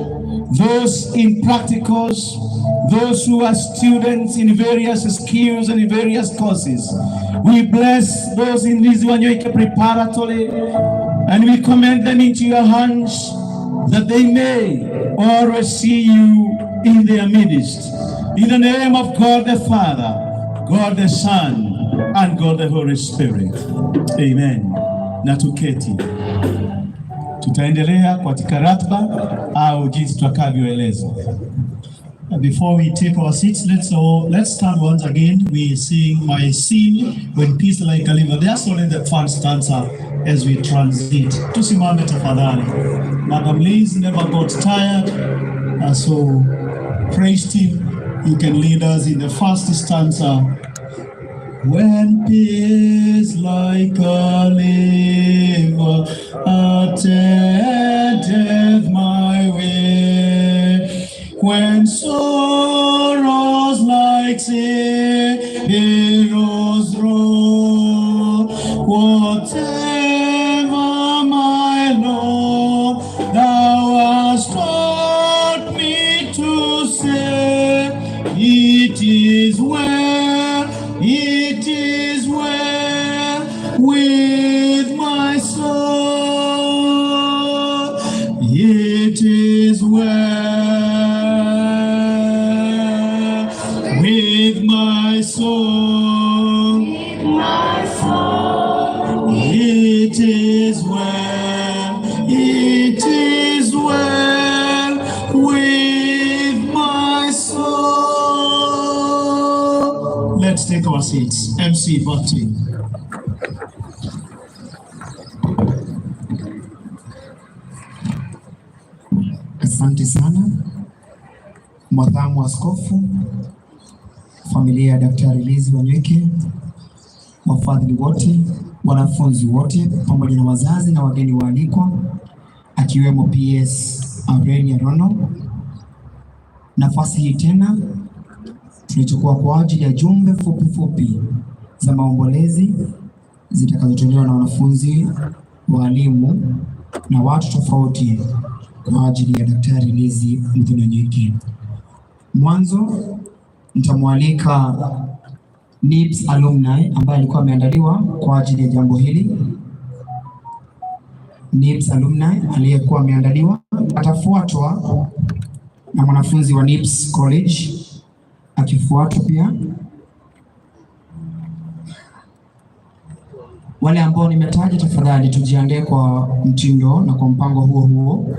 those in practicals, those who are students in various skills and in various courses. We bless those in this Wanyoike Preparatory, and we commend them into your hands, that they may always see you in their midst. In the name of God the Father, God the Son, and God the Holy Spirit. Amen. Na tuketi. Tutaendelea katika ratiba au jinsi tutakavyoeleza. Before we take our seats, let's stand once again. We sing My Sin When Peace Like a River. That's only the first stanza as we transit. Tusimame tafadhali. Madame Lizzy never got tired, so praise team, you can lead us in the first stanza. When peace like a river attendeth my way, when sorrows like sea billows roll, whatever my Lord thou hast taught me to say, it is well, it is well with my soul, it is well with MC Bati. Asante sana Mwadhamu Askofu, familia ya Daktari Lizzy Wanyoike, wafadhili wote, wanafunzi wote, pamoja na wazazi na wageni waalikwa, akiwemo PS Aurelia Rono. Nafasi hii tena tulichukua kwa ajili ya jumbe fupi za maombolezi zitakazotolewa na wanafunzi, walimu na watu tofauti kwa ajili ya Daktari Lizzy Wanyoike. Mwanzo nitamwalika NIBS Alumni ambaye alikuwa ameandaliwa kwa ajili ya jambo hili. NIBS Alumni aliyekuwa ameandaliwa atafuatwa na mwanafunzi wa NIBS College, akifuatwa pia wale ambao nimetaja. Tafadhali tujiandae kwa mtindo na kwa mpango huo.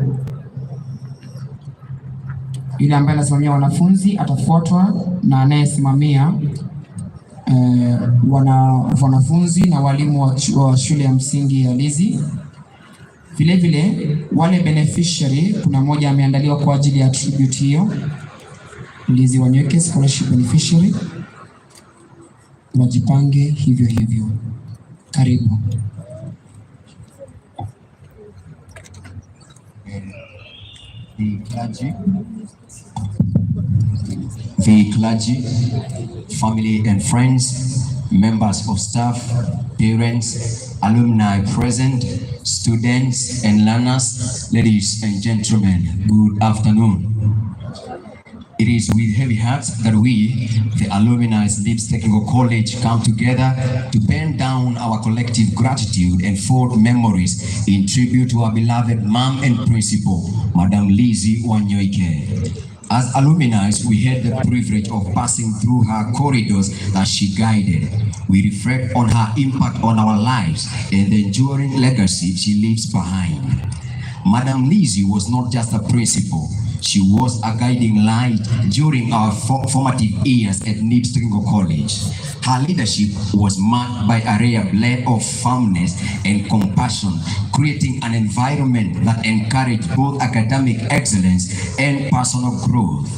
Ile ambaye anasimamia wanafunzi atafuatwa na anayesimamia wanafunzi na walimu wa shule ya msingi ya Lizzy. Vile wale beneficiary, kuna mmoja ameandaliwa kwa ajili ya tribute hiyo, Lizzy Wanyoike scholarship beneficiary. Wajipange hivyo. Karibu. The clergy, family and friends, members of staff, parents, alumni present, students and learners, ladies and gentlemen, good afternoon. It is with heavy hearts that we, the alumni of Lizz Technical College, come together to pen down our collective gratitude and fond memories in tribute to our beloved mom and principal, Madame Lizzy Wanyoike. As alumni, we had the privilege of passing through her corridors that she guided. We reflect on her impact on our lives and the enduring legacy she leaves behind. Madame Lizzy was not just a principal. She was a guiding light during our formative years at Lizz Technical College. Her leadership was marked by a rare blend of firmness and compassion, creating an environment that encouraged both academic excellence and personal growth.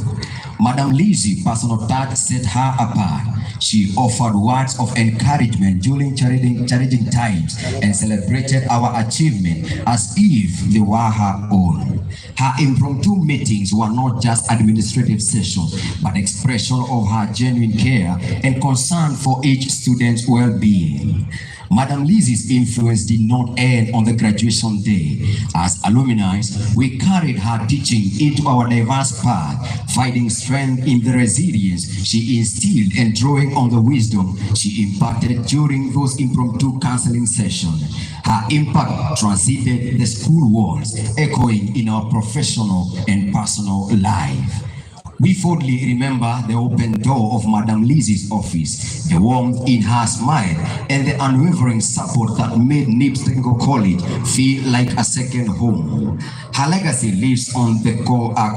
Madame Lizzy's personal touch set her apart. She offered words of encouragement during challenging times and celebrated our achievement as if they were her own. Her impromptu meetings were not just administrative sessions, but expression of her genuine care and concern for each student's well-being. Madame Lizzy's influence did not end on the graduation day. As alumni, we carried her teaching into our diverse path, finding strength in the resilience she instilled and drawing on the wisdom she imparted during those impromptu counseling sessions. Her impact transcended the school walls, echoing in our professional and personal life. We fondly remember the open door of Madame Lizzy's office, the warmth in her smile, and the unwavering support that made Lizz Technical College feel like a second home. Her legacy lives on the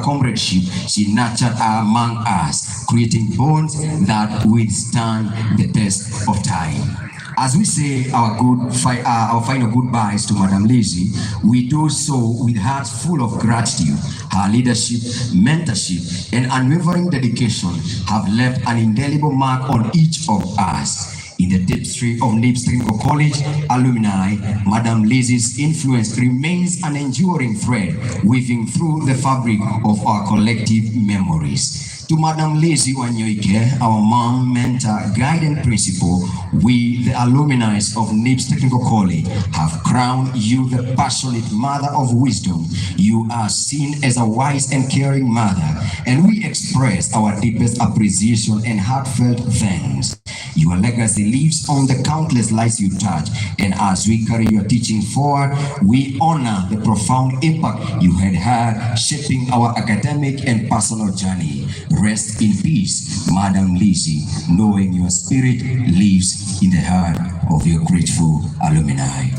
comradeship she nurtured among us, creating bonds that withstand the test of time. As we say our final goodbyes to Madame Lizzy, we do so with hearts full of gratitude. Her leadership, mentorship, and unwavering dedication have left an indelible mark on each of us. In the tapestry of Lizz Technical College alumni, Madame Lizzy's influence remains an enduring thread, weaving through the fabric of our collective memories. To Madame Lizzy Wanyoike, our mom, mentor, guide, and principal, we, the alumni of Lizz Technical College, have crowned you the passionate mother of wisdom. You are seen as a wise and caring mother, and we express our deepest appreciation and heartfelt thanks. Your legacy lives on the countless lives you touch, and as we carry your teaching forward, we honor the profound impact you had shaping our academic and personal journey. Rest in peace, Madame Lizzy, knowing your spirit lives in the heart of your grateful alumni.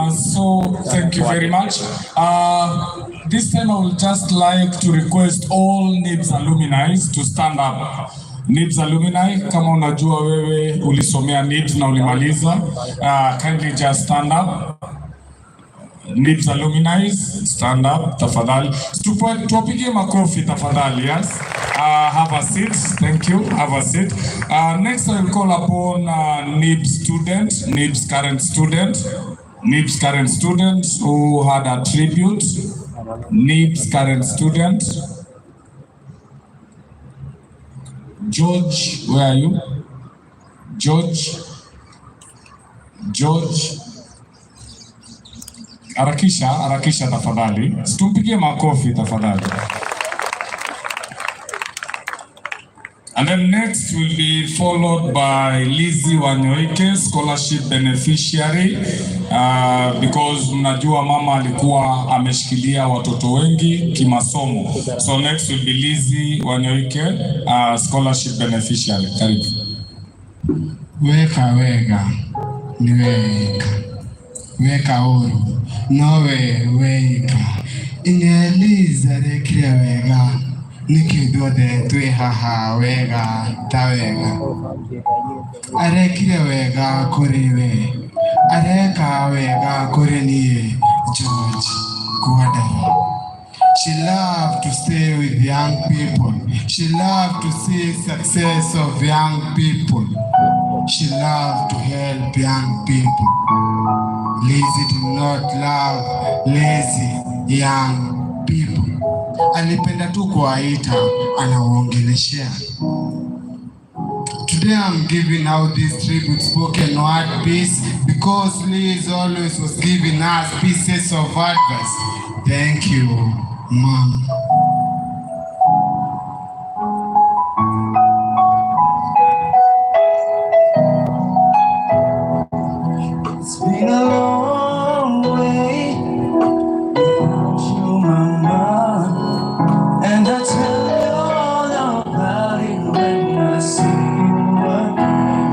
So thank you very much. This time I would just like to request all NIBS alumni to stand up. NIBS alumni, kama unajua wewe ulisomea NIBS na ulimaliza, kindly just stand up. NIBS alumni, stand up, tafadhali. Tupige makofi, tafadhali, yes. Have a seat, thank you, have a seat. Next I will call upon NIBS student, NIBS current student who had a tribute. NIBS current student. George, where are you? George. Harakisha tafadhali. Tumpigie makofi tafadhali. And then next will be followed by Lizzy Wanyoike, scholarship beneficiary, because mnajua mama alikuwa ameshikilia watoto wengi kimasomo. So next will be Lizzy Wanyoike, scholarship beneficiary. Karibu. Weka ni weka uru nowe weka ineliza rekire wega nikidwothe twi haha wega ta wega arekire wega kuri we areka wega kuri nie George Gordon. She loved to stay with young people. She loved to see success of young people. She loved to help young people. Lizzy did not love lazy young people. Alipenda tu kuwaita, anawaongeleshea. Today I'm giving out this tribute spoken word piece because Lizz always was giving us pieces of advice. Thank you, Mom. It's been a long way without you, Mama, and I tell you all about it when I see you again.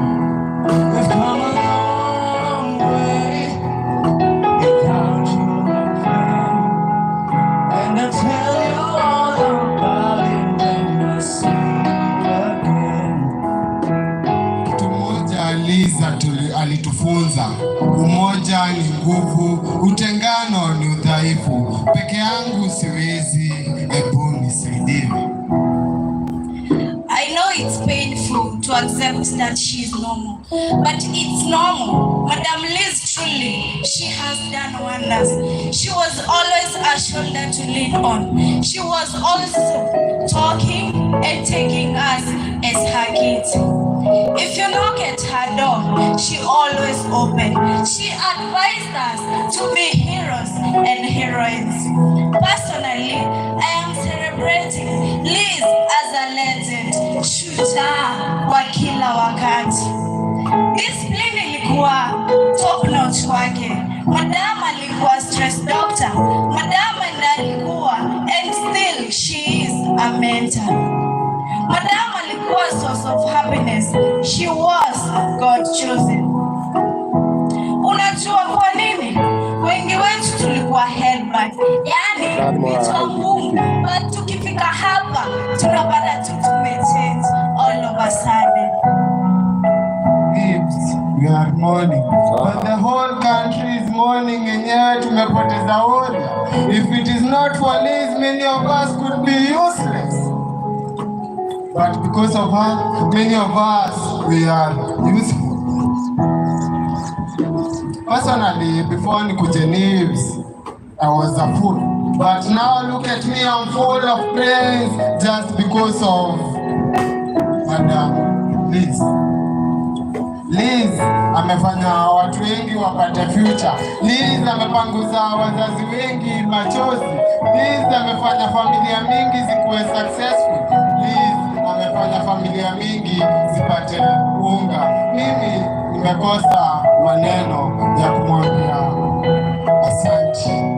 We've come a long way without you, my friend, and I tell you all about it when I see you again. Kitu moja Lizz alitufunza, umoja ni nguvu, utengano ni udhaifu. Peke yangu siwezi, hebu nisaidie. I know it's painful to accept that she's normal, but it's normal. Madame Lizz, truly, she has done wonders. She was always a shoulder to lean on. She was also talking and taking us as her kids. If you knock at her door, she always opened. She advised us to be heroes and heroines. Personally, I am celebrating Lizz as a legend, shujaa wa kila wakati. Discipline ilikuwa top notch wake. Madam alikuwa stress doctor. Madam alikuwa, and still she is a mentor. Madam alikuwa source of happiness. She was God chosen. Unajua kwa nini? Wengi wetu tulikuwa held-back. Yani, vitu ngumu. But tukifika hapa, tunapata tu tumechange all of a sudden. We are mourning, but the whole country is mourning, and yet tumepoteza order. If it is not for Lizz, many of us could be useless. But because of her, many of us, we are useful. Personally, before nikuje NIBS, I was a fool. But now look at me, I'm full of praise just because of Madame Lizz. Lizz amefanya watu wengi wapate future. Lizz amepanguza wazazi wengi machozi. Lizz amefanya familia mingi zikuwe successful. Lizz amefanya familia mingi zipate unga. Mimi nimekosa maneno ya kumwambia asante.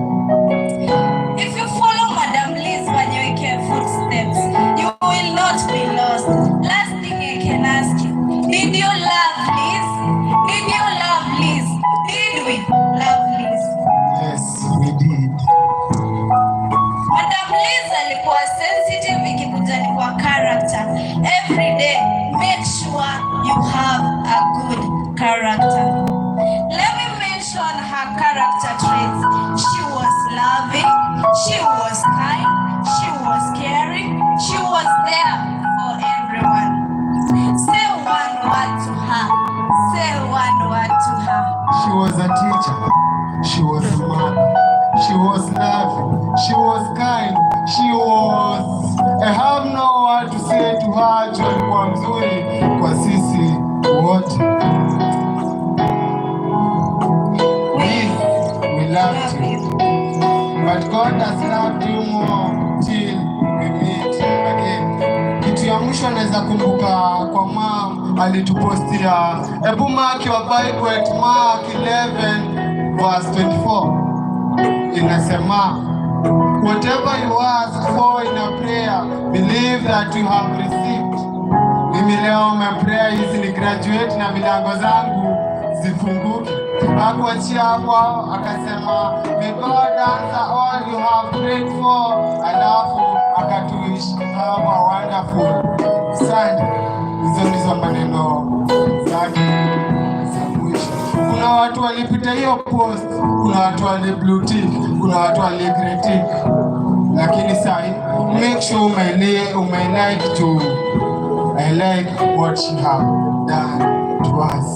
If you follow Madame Lizz Wanyoike footsteps, you will not be lost. Last thing I can ask you, did you love Lizz? Did you love Lizz? Did we love Lizz? Yes, we did. She was a teacher. She was a mother. She was loving. She was kind. She was... I have no word to say to her. Alikuwa mzuri kwa sisi wote. We loved you. But God has loved you more till we meet again. Kitu ya mwisho naweza kumbuka kwa mom alitupostia. Ebu mark your Bible, Mark 11 verse 24. Inasema, whatever you ask for in a prayer, believe that you have received. Mimi leo prayer hizi ni graduate na milango zangu zifunguke. Hakuachia hapo, akasema, may God answer all you have prayed for. Alafu akatuishi have a wonderful Sunday. Hizo ndizo maneno zake za mwisho. Kuna watu walipita hiyo post, kuna watu wali blue tick, kuna watu wali green tick. Lakini sai, make sure ume like to I like what she have done to us.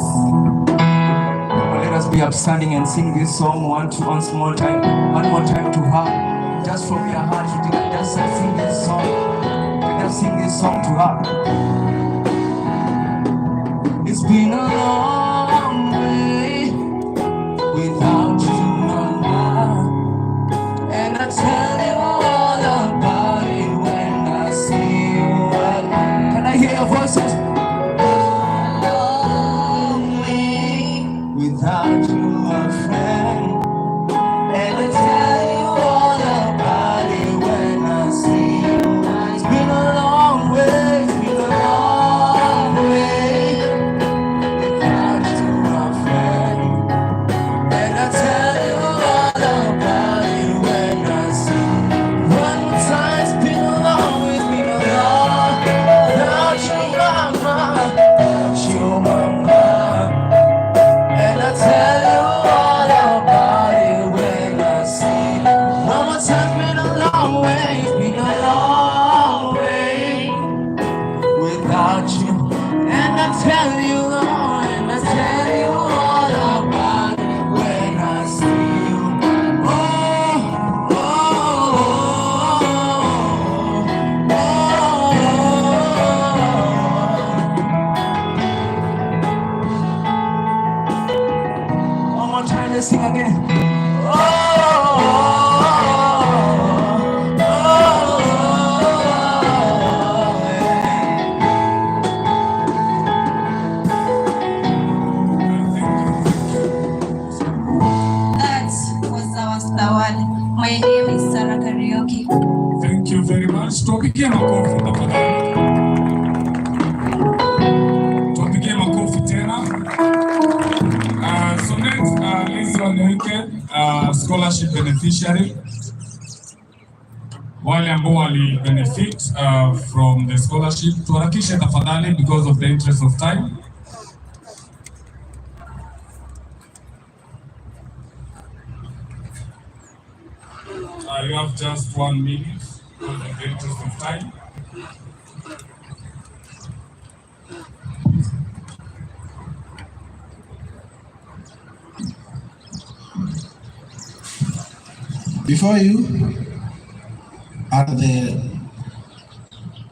Let us be upstanding and sing this song one more time to her. Just from your heart, you can just sing this song. Let us sing this song to her. It's been a long way without you, mama, and I tell you all about it when I see you again. Can I hear your voices? Without you, my friend, and I tell you all about it when I see you. It's been a long way, it's been a long way without you, my friend, and I tell you all about it when I see you. One more time, it's been a long way, it's been a long without you, mama, without you, mama. And I tell you all about it when I see you. Mama, it's been a long way, it's been a long way without you. And I tell you, Lord, and I tell you all about it when I see you. Oh, oh, oh, oh. One more time, let's sing again. That was our Stawad. My name is Sarah Karaoke. Thank you very much. Tuwapigie makofi tafadhali. Tuwapigie makofi tena. So next, Lizz Wanyoike, scholarship beneficiary. Wale ambao wali benefit from the scholarship, tuharakishe tafadhali because of the interest of time. You have just 1 minute because of the interest of time. Before you are the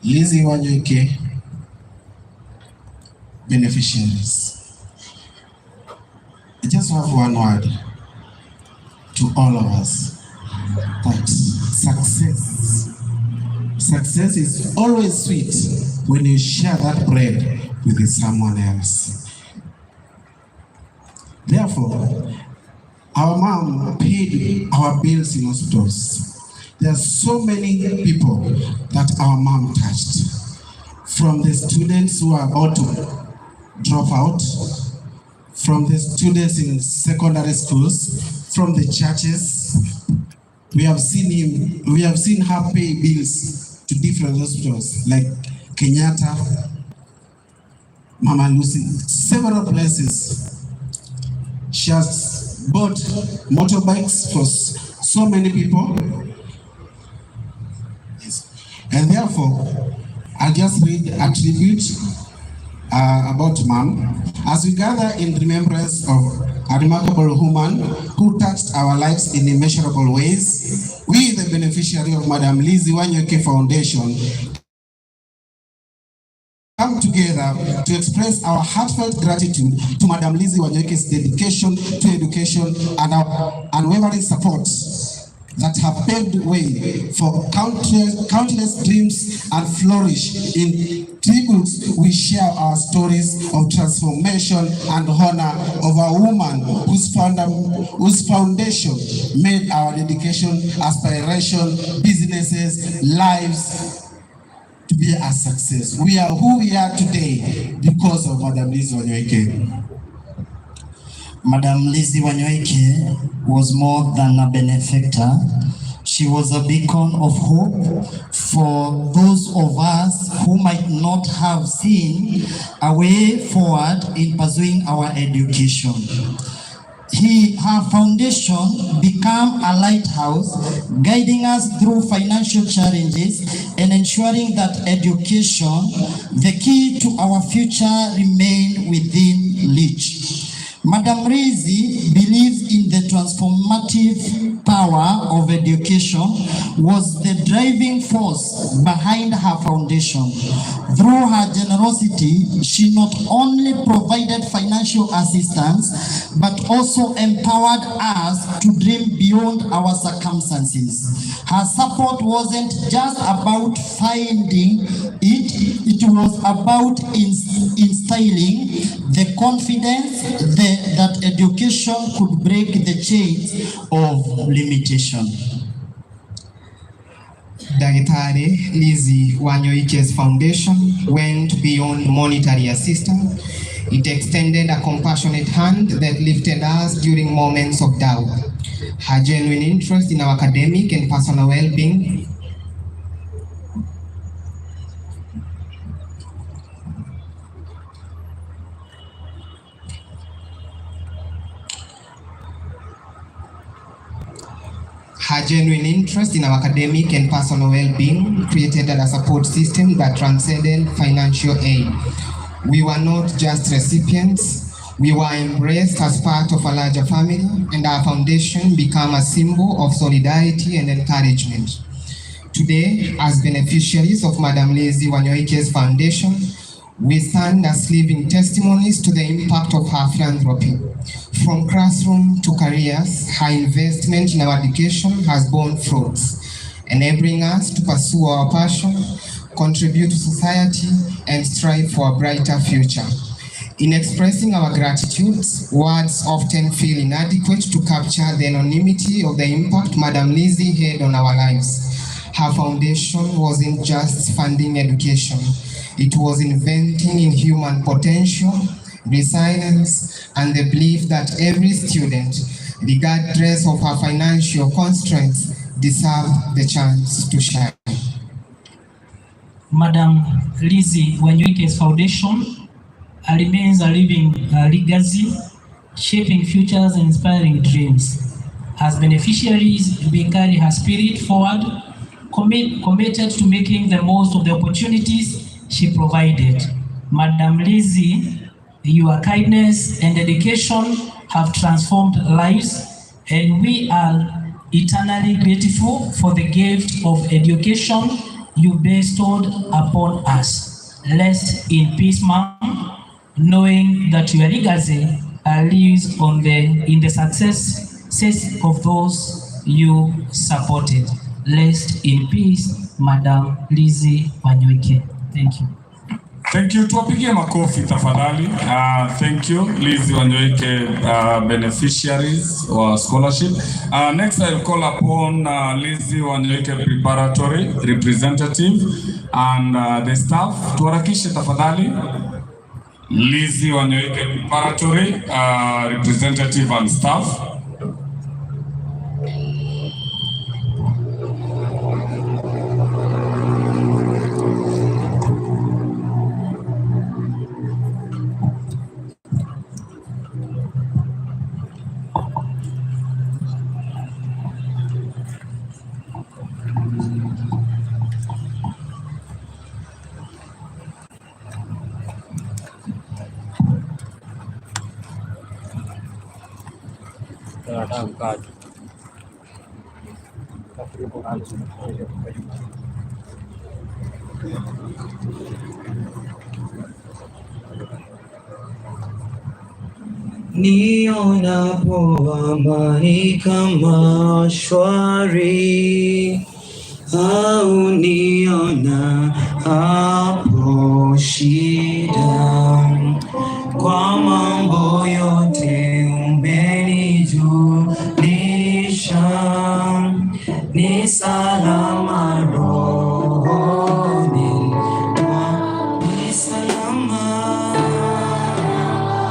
Lizz Wanyoike beneficiaries. I just have one word to all of us, that success is always sweet when you share that bread with someone else. Therefore, our mom paid our bills in hospitals. There are so many people that our mom touched. From the students who are about to drop out, from the students in secondary schools, from the churches. We have seen her pay bills to different hospitals like Kenyatta, Mama Lucy, several places. She has bought motorbikes for so many people. And therefore, I'll just read a tribute about Mom, as we gather in remembrance of a remarkable woman who touched our lives in immeasurable ways, we, the beneficiary of Madame Lizzy Wanyoike Foundation, come together to express our heartfelt gratitude to Madame Lizzy Wanyoike's dedication to education and our unwavering support that have paved the way for countless dreams and flourish. In tributes, we share our stories of transformation and honor of a woman whose foundation made our dedication, aspiration, businesses, lives to be a success. We are who we are today because of Madame Lizzy Wanyoike. Madame Lizzy Wanyoike was more than a benefactor. She was a beacon of hope for those of us who might not have seen a way forward in pursuing our education. Her foundation became a lighthouse, guiding us through financial challenges and ensuring that education, the key to our future, remained within reach. Madame Lizzy believes in the transformative power of education, was the driving force behind her foundation. Through her generosity, she not only provided financial assistance, but also empowered us to dream beyond our circumstances. Her support wasn't just about finding it was about instilling the confidence that education could break the chains of limitation. Daktari Lizzy Wanyoike's foundation went beyond monetary assistance. It extended a compassionate hand that lifted us during moments of doubt. Her genuine interest in our academic and personal well-being created a support system that transcended financial aid. We were not just recipients, we were embraced as part of a larger family, and our foundation became a symbol of solidarity and encouragement. Today, as beneficiaries of Madame Lizzy Wanyoike's foundation, we stand as living testimonies to the impact of her philanthropy. From classroom to careers, her investment in our education has borne fruits, enabling us to pursue our passion, contribute to society, and strive for a brighter future. In expressing our gratitude, words often feel inadequate to capture the anonymity of the impact Madame Lizzy had on our lives. Her foundation wasn't just funding education, it was investing in human potential, resilience, and the belief that every student, regardless of her financial constraints, deserved the chance to shine. Madame Lizzy Wanyoike's foundation remains a living legacy, shaping futures and inspiring dreams. As beneficiaries, we carry her spirit forward, committed to making the most of the opportunities she provided. Madame Lizzy, your kindness and dedication have transformed lives, and we are eternally grateful for the gift of education you bestowed upon us. Rest in peace, ma'am, knowing that your legacy lives in the success of those you supported. Rest in peace, Madame Lizzy Wanyoike. Thank you. Thank you. Tuwapigie makofi tafadhali. Thank you, Lizzy Wanyoike beneficiaries or scholarship. Next I'll call upon Lizzy Wanyoike Preparatory representative and the staff. Tuharakishe tafadhali. Lizzy Wanyoike Preparatory representative and staff. Nataka kukaa tu. Yuko kazi. Nionapo amani kama shwari, au niona hapo shida, kwa mambo yote umenijulisha, ni salama rohoni, ni salama,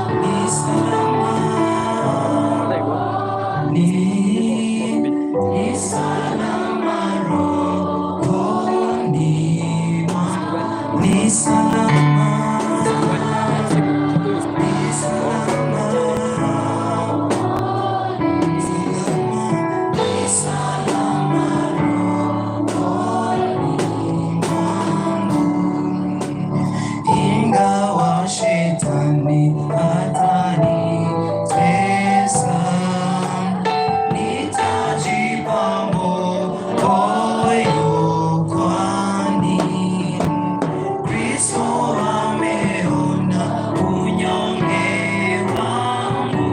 ni salama, ni salama rohoni, ni salama. Ingawa shetani atanitesa, nitajipa moyo, kwani Kristo ameona unyonge wangu,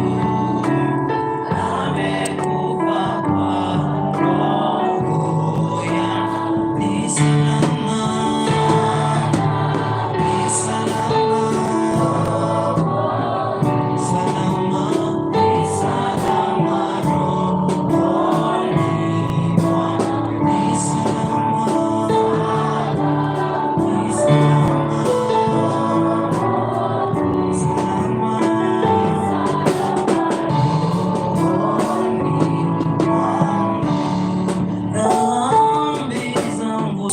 amekufa kwa roho yangu. Ni salama, ni salama, salama, ni salama rohoni mwangu. Ni salama, ni salama, dhambi zangu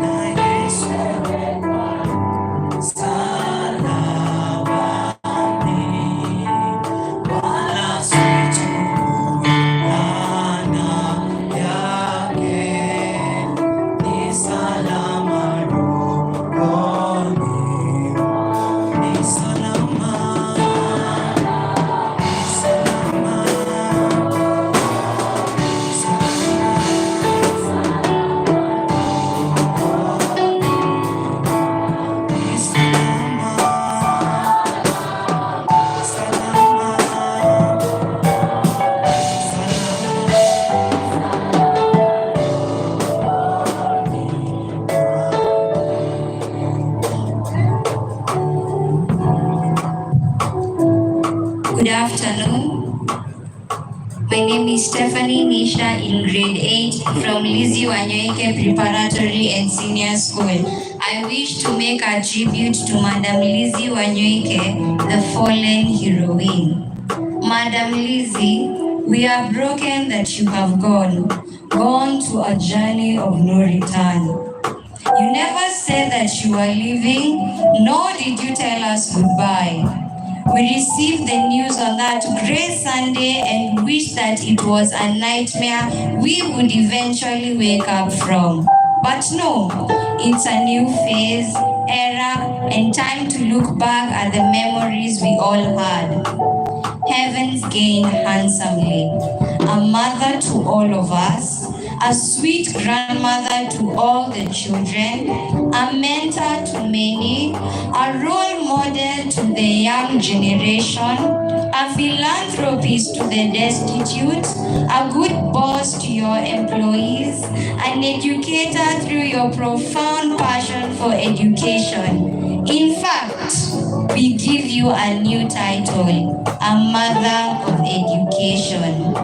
na Yesu msalabani, wala sichukui laana yake. Ni salama rohoni, ni salama, ni salama, Good afternoon. My name is Stephanie Nisha in grade 8 from Lizzy Wanyoike Preparatory and Senior School. I wish to make a tribute to Madame Lizzy Wanyoike, the fallen heroine. Madame Lizzy, we are broken that you have gone to a journey of no return. You never said that you are leaving, nor did you tell us goodbye. We received the news on that great Sunday and wished that it was a nightmare we would eventually wake up from. But no, it's a new phase, era, and time to look back at the memories we all had. Heavens gained handsomely, a mother to all of us, a sweet grandmother to all the children, a mentor to many, a role model to the young generation, a philanthropist to the destitute, a good boss to your employees, an educator through your profound passion for education. In fact, we give you a new title, a mother of education.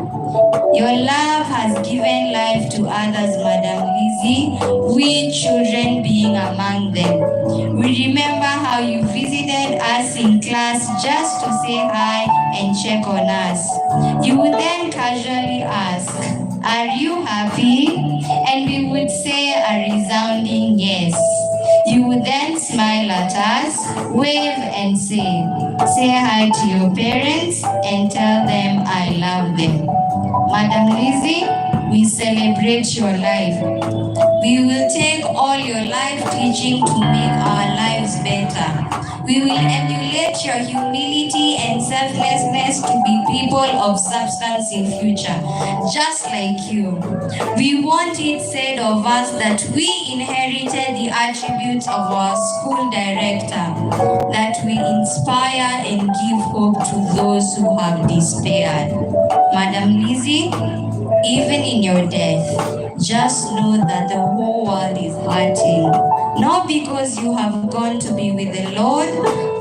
Your love has given life to others, Madame Lizzy, we children being among them. We remember how you visited us in class just to say hi and check on us. You would then casually ask, "Are you happy?" And we would say a resounding yes. You would then smile at us, wave and say hi to your parents and tell them I love them. Madame Lizzy, we celebrate your life. We will take all your life teaching to make our lives better. We will emulate your humility and selflessness to be people of substance in future, just like you. We want it said of us that we inherited the attributes of our school director, that we inspire and give hope to those who have despaired. Madame Lizzy, even in your death, just know that the whole world is hurting. Not because you have gone to be with the Lord,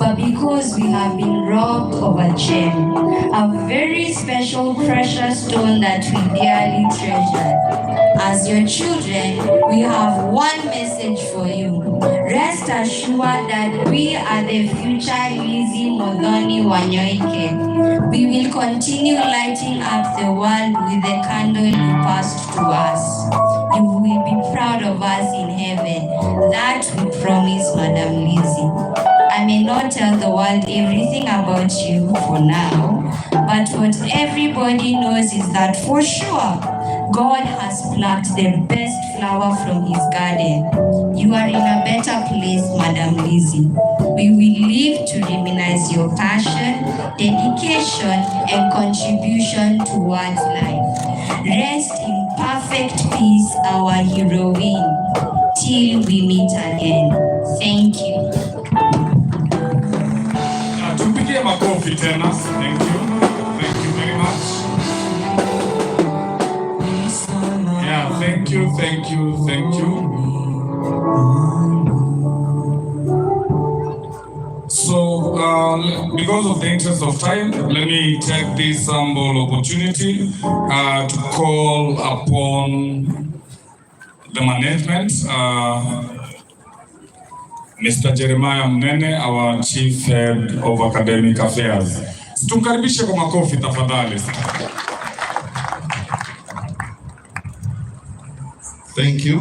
but because we have been robbed of a gem, a very special precious stone that we dearly treasure. As your children, we have one message for you. Rest assured that we are the future Lizzy Wanyoike. We will continue lighting up the world with the candle you passed to us. You will be proud of us in heaven. That we promise, Madame Lizzy. I may not tell the world everything about you for now, but what everybody knows is that for sure, God has plucked the best flower from his garden. You are in a better place, Madame Lizzy. We will live to reminisce your passion, dedication, and contribution towards life. Rest in perfect peace, our heroine, till we meet again. Thank you. Tupigie makofi tena. Thank you. Thank you very much. Yeah, thank you, thank you, thank you. So, because of the interest of time, let me take this humble opportunity to call upon the management, Mr. Jeremiah Mnene, our Chief Head of Academic Affairs. Tumkaribishe kwa makofi tafadhali. Thank you,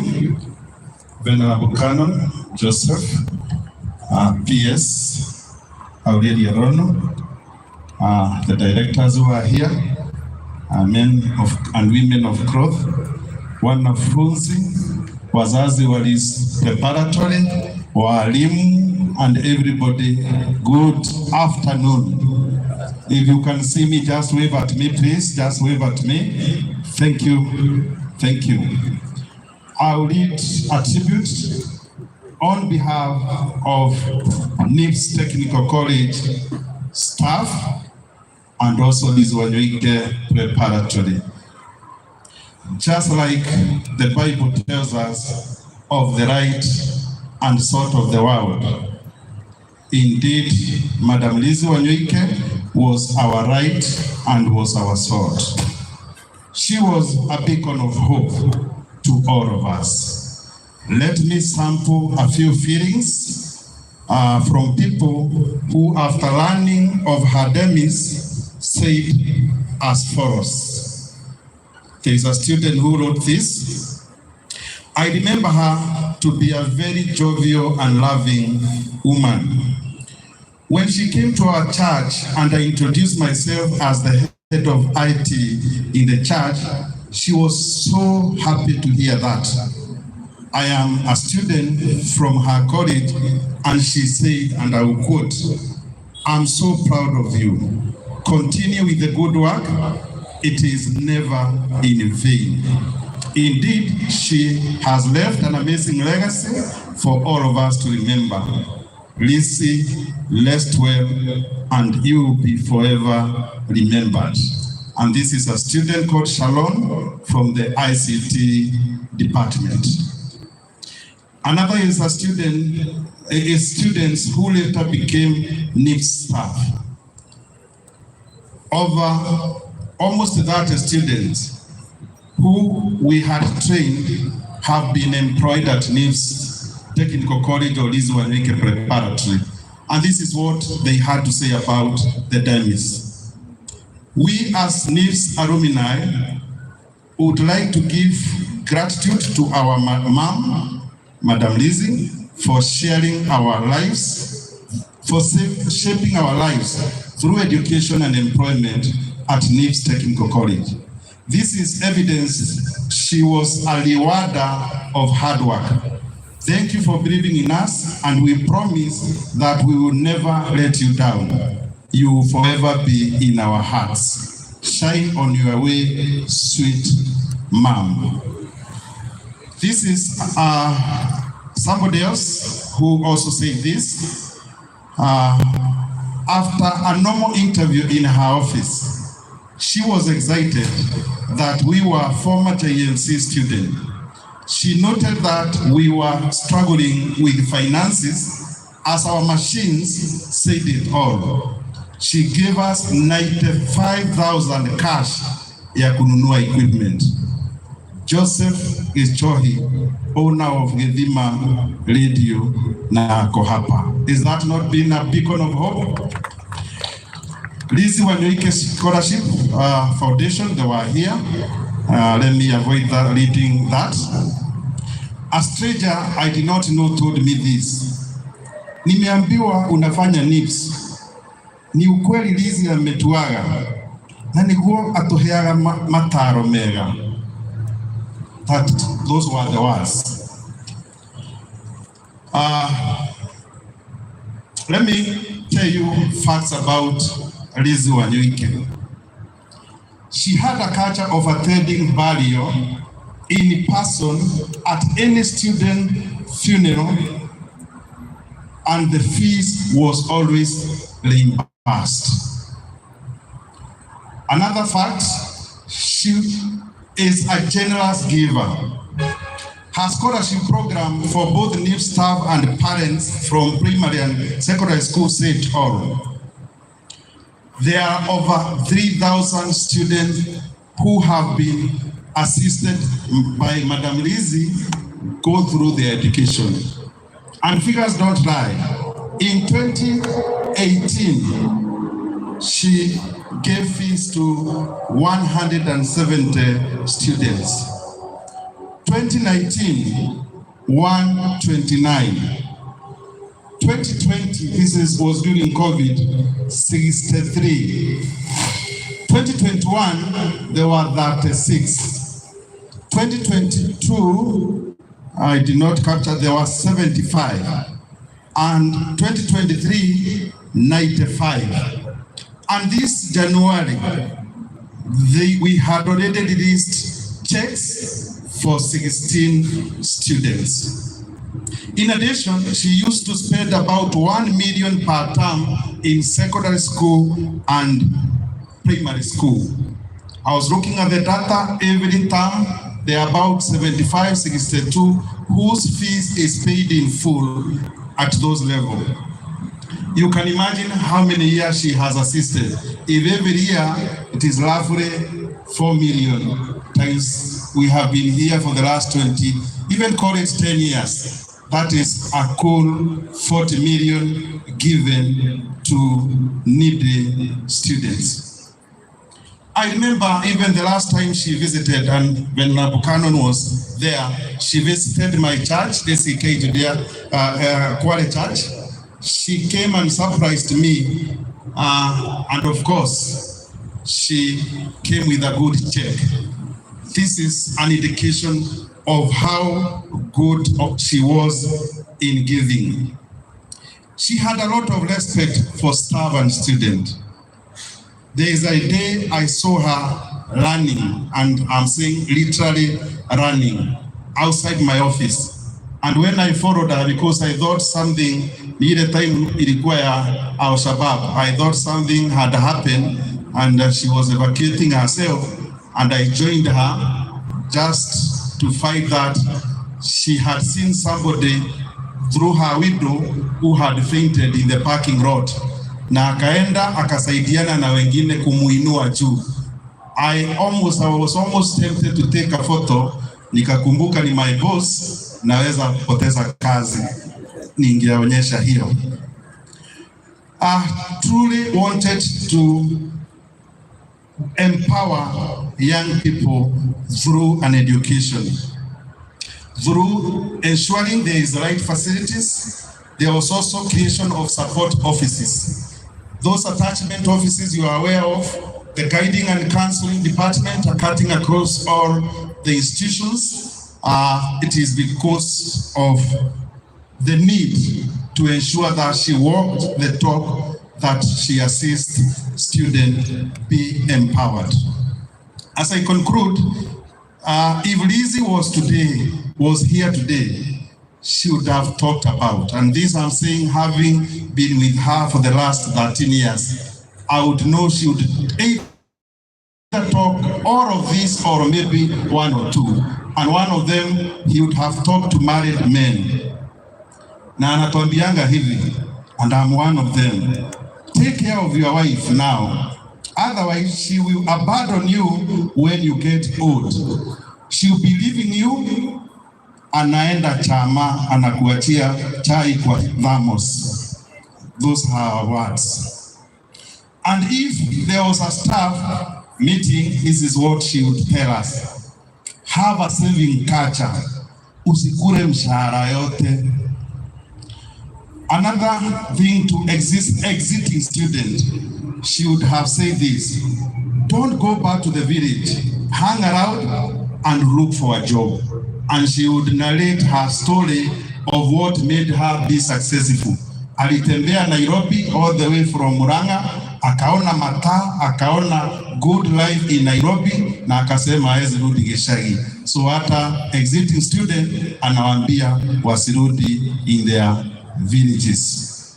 Venerable Canon Joseph, PS Aurelia Rono, the directors who are here, men of and women of growth, wanafunzi, wazazi wa Lizz Preparatory, walimu, and everybody, good afternoon. If you can see me, just wave at me, please. Just wave at me. Thank you. Thank you. I'll read a tribute on behalf of NIPS Technical College staff and also Lizzy Wanyoike Preparatory. Just like the Bible tells us of the right and sort of the world, indeed, Madame Lizzy Wanyoike was our right and was our sort. She was a beacon of hope to all of us. Let me sample a few feelings from people who, after learning of her demise, said as follows. There is a student who wrote this. I remember her to be a very jovial and loving woman. When she came to our church and I introduced myself as the head of IT in the church, she was so happy to hear that. I am a student from her college, and she said, and I will quote, "I'm so proud of you. Continue with the good work. It is never in vain." Indeed, she has left an amazing legacy for all of us to remember. Lizzy, rest well, and you will be forever remembered. And this is a student called Shalom from the ICT department. Another is a students who later became NIPS staff. Over almost 30 students who we had trained have been employed at NIPS Technical College or Lizzy Wanyoike Preparatory. And this is what they had to say about the demise. We as NIPS alumni would like to give gratitude to our mom, Madame Lizzy, for sharing our lives, for shaping our lives through education and employment at NIPS Technical College. This is evidence she was a rewarder of hard work. Thank you for believing in us, and we promise that we will never let you down. You will forever be in our hearts. Shine on your way, sweet mom. This is somebody else who also said this. After a normal interview in her office, she was excited that we were former JMC students. She noted that we were struggling with finances as our machines said it all. She gave us 95,000 cash ya kununua equipment. Joseph Ichohi, owner of Gedima Radio na Kohapa. Is that not been a beacon of hope? Lizzy Wanyoike Scholarship Foundation, they were here. Let me avoid that, reading that. A stranger I did not know told me this. Nimeambiwa unafanya NIPS. Ni ukweli Lizzy ametuaga. Na niguo atoheaga mataro mega. Those were the words. Let me tell you facts about Lizzy Wanyoike. She had a culture of attending burial in person at any student funeral, and the fees was always reimbursed. Another fact, she is a generous giver. Her scholarship program for both NIPS staff and parents from primary and secondary school said all. There are over 3,000 students who have been assisted by Madame Lizzy go through their education. And figures don't lie. In 2018, she gave fees to 170 students. 2019, 129. 2020, this was during COVID, 63. 2021, there were 36. 2022, I did not capture, there were 75. And 2023, 95. And this January, we had already released checks for 16 students. In addition, she used to spend about 1 million per term in secondary school and primary school. I was looking at the data every term. There are about 75, 62 whose fees is paid in full at those levels. You can imagine how many years she has assisted. If every year it is roughly 4 million times we have been here for the last 20, even call it 10 years. That is a cool 40 million given to needy students. I remember even the last time she visited, and when Buchanan was there, she visited my church, DCK Judea, Kwale Church. She came and surprised me, and of course, she came with a good check. This is an indication of how good she was in giving. She had a lot of respect for staff and students. There is a day I saw her running, and I'm saying literally running, outside my office. And when I followed her, because I thought something, the time ilikuwa ya Al-Shabaab, I thought something had happened and she was evacuating herself, and I joined her just to find that she had seen somebody through her window who had fainted in the parking lot. Na akaenda akasaidiana na wengine kumuinua juu. I was almost tempted to take a photo. Nikakumbuka ni my boss, naweza poteza kazi. Ningeonyesha hiyo. I truly wanted to empower young people through an education. Through ensuring there is right facilities, there was also creation of support offices. Those attachment offices you are aware of, the guiding and counseling department are cutting across all the institutions. it is because of the need to ensure that she walked the talk, that she assists students be empowered. As I conclude, if Lizzy was here today, she would have talked about, and this I'm saying having been with her for the last 13 years, I would know she would either talk all of this or maybe one or two. And one of them, he would have talked to married men. Na anatuambianga hivi, and I'm one of them. Take care of your wife now. Otherwise, she will abandon you when you get old. She'll be leaving you, anaenda chama, anakuachia chai kwa thamos. Those are our words. And if there was a staff meeting, this is what she would tell us. Have a saving culture. Usikure mshahara yote. Another thing to exiting student, she would have said this. Don't go back to the village. Hang around and look for a job. And she would narrate her story of what made her be successful. Alitembea Nairobi all the way from Murang'a, akaona mataa, akaona good life in Nairobi, na akasema hawezi rudi Geshagi. So hata exiting student anawaambia wasirudi in their villages.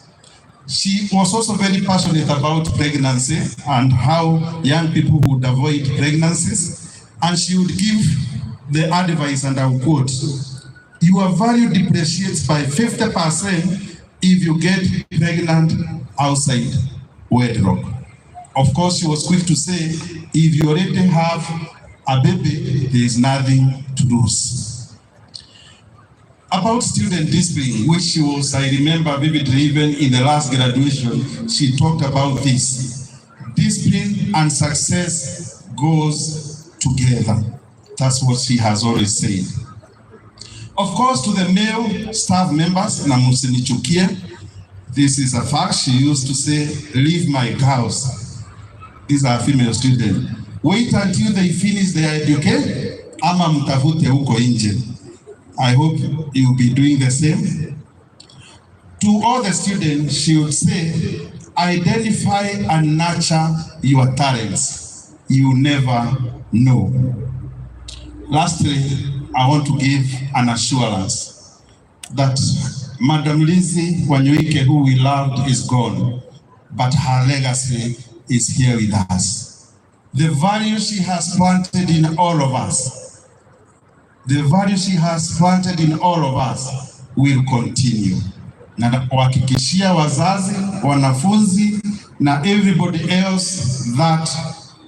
She was also very passionate about pregnancy and how young people would avoid pregnancies, and she would give the advice, and I will quote, "Your value depreciates by 50% if you get pregnant outside wedlock." Of course, she was quick to say, if you already have a baby, there is nothing to lose. About student discipline, which she was, I remember vividly, even in the last graduation, she talked about this. Discipline and success goes together. That's what she has always said. Of course, to the male staff members, na musinichukie, this is a fact. She used to say, leave my girls. These are female students. Wait until they finish their education, ama mtafute huko nje. I hope you will be doing the same. To all the students, she would say, identify and nurture your talents. You never know. Lastly, I want to give an assurance that Madame Lizzy Wanyoike, who we loved, is gone, but her legacy is here with us. The value she has planted in all of us, will continue. Na kuhakikishia wazazi, wanafunzi, na everybody else that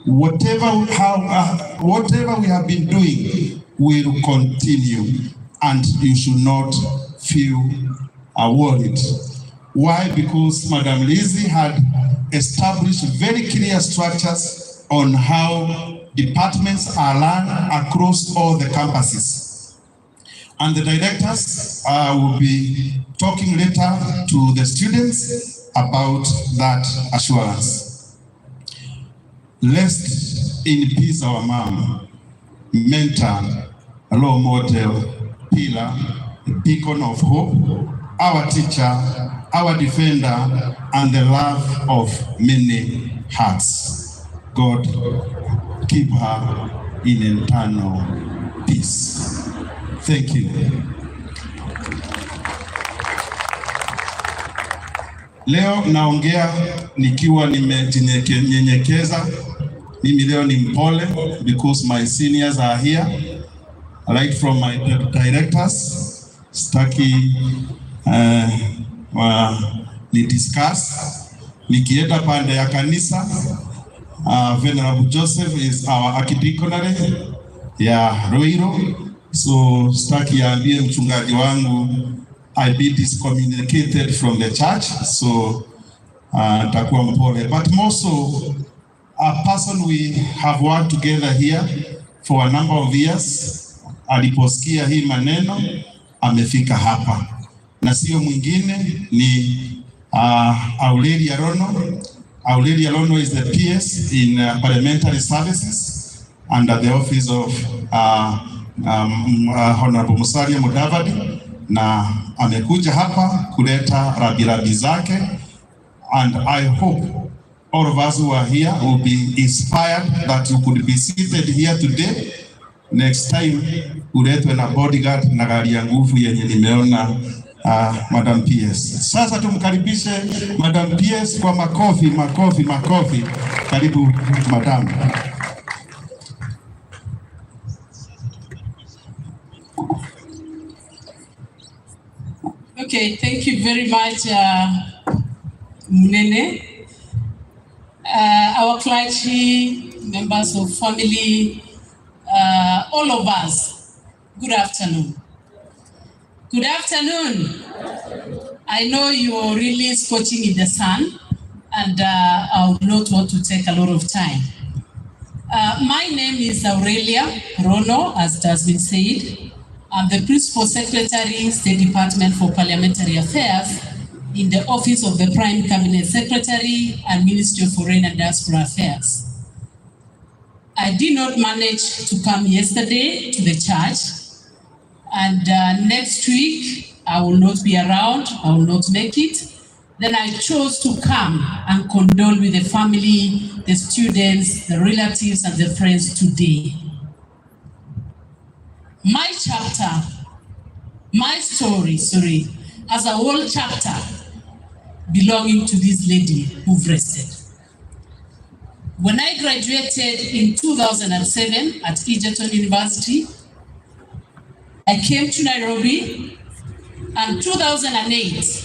whatever we have been doing will continue, and you should not feel worried. Why? Because Madame Lizzy had established very clear structures on how departments are run across all the campuses. And the directors will be talking later to the students about that assurance. Rest in peace, our mom, mentor, role model, pillar, beacon of hope, our teacher, our defender, and the love of many hearts. God keep her in eternal peace. Thank you. Leo naongea nikiwa nimenyenyekeza. Mimi leo ni mpole because my seniors are here, right from my directors. Staki ni discuss. Nikienda pande ya kanisa, Venerable Joseph is our archdeaconry ya Ruiro. So staki yaambie mchungaji wangu I be discommunicated from the church, so takuwa mpole. But more so, a person we have worked together here for a number of years, aliposikia hii maneno, amefika hapa. Na sio mwingine ni Aurelia Rono. Aurelia Rono is the PS in Parliamentary Services under the office of Honorable Musalia Mudavadi, na amekuja hapa kuleta rabirabi zake, and I hope all of us who are here will be inspired that you could be seated here today. Next time uletwe na bodyguard na gari ya nguvu yenye nimeona Madam PS. Sasa tumkaribishe Madam PS kwa makofi. Karibu Madam. Okay, thank you very much, Munene. Our clergy, members of family, all of us, good afternoon. Good afternoon. I know you're really scorching in the sun, and I would not want to take a lot of time. My name is Aurelia Rono, as it has been said. I'm the Principal Secretary, State Department for Parliamentary Affairs in the Office of the Prime Cabinet Secretary and Ministry of Foreign and Diaspora Affairs. I did not manage to come yesterday to the church, and next week I will not be around, I will not make it. Then I chose to come and condole with the family, the students, the relatives, and the friends today. My chapter, my story, has a whole chapter belonging to this lady who've rested. When I graduated in 2007 at Egerton University, I came to Nairobi, and 2008,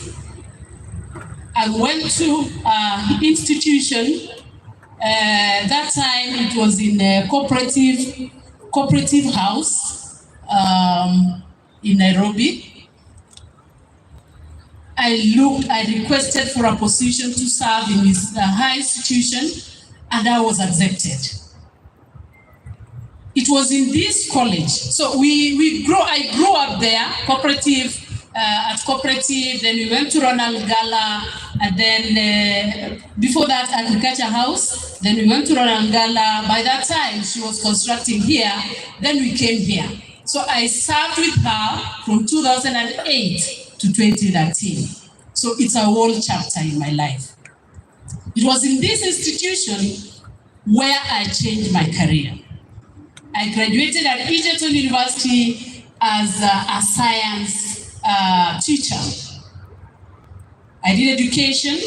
I went to an institution. That time it was in a cooperative house in Nairobi. I requested for a position to serve in this high institution, and I was accepted. It was in this college. So I grew up there, at cooperative, then we went to Ronald Gala, and then before that, Agriculture House, then we went to Ronald Gala. By that time, she was constructing here, then we came here. So I served with her from 2008 to 2013. So it's a whole chapter in my life. It was in this institution where I changed my career. I graduated at Egerton University as a science teacher. I did education,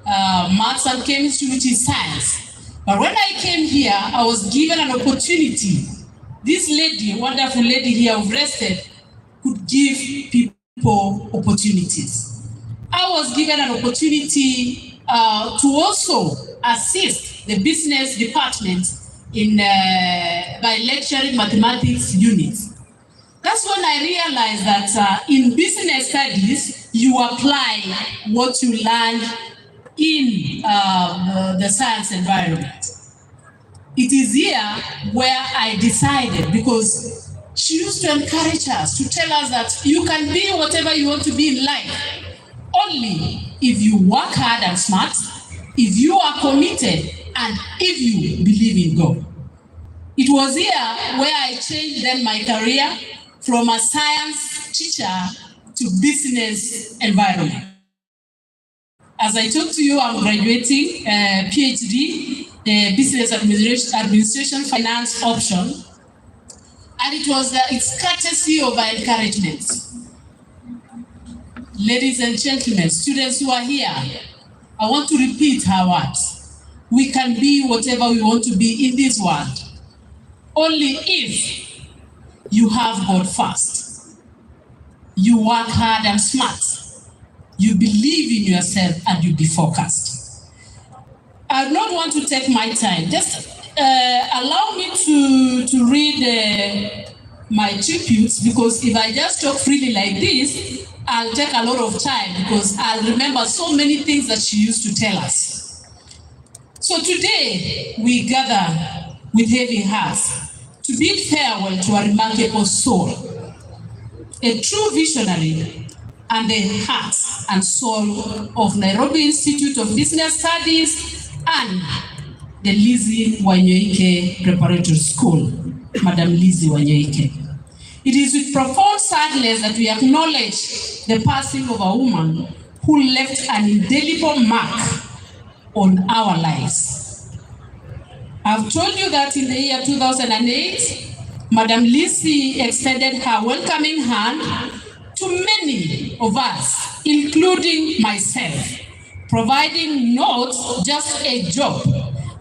maths and chemistry, which is science. But when I came here, I was given an opportunity. This lady, wonderful lady here who rested, could give people opportunities. I was given an opportunity to also assist the business department by lecturing mathematics units. That's when I realized that in business studies, you apply what you learn in the science environment. It is here where I decided, because she used to encourage us, to tell us that you can be whatever you want to be in life, only if you work hard and smart, if you are committed, and if you believe in God. It was here where I changed then my career from a science teacher to business environment. As I talked to you, I'm graduating PhD, Business Administration Finance option, and it was it's courtesy of our encouragement. Ladies and gentlemen, students who are here, I want to repeat her words. We can be whatever we want to be in this world, only if you have God first. You work hard and smart. You believe in yourself and you be focused. I do not want to take my time. Just allow me to read my tributes, because if I just talk freely like this, I'll take a lot of time, because I'll remember so many things that she used to tell us. So today, we gather with heavy hearts to bid farewell to a remarkable soul, a true visionary, and the heart and soul of Nairobi Institute of Business Studies and the Lizzy Wanyoike Preparatory School, Madame Lizzy Wanyoike. It is with profound sadness that we acknowledge the passing of a woman who left an indelible mark on our lives. I've told you that in the year 2008, Madame Lizzy extended her welcoming hand to many of us, including myself, providing not just a job,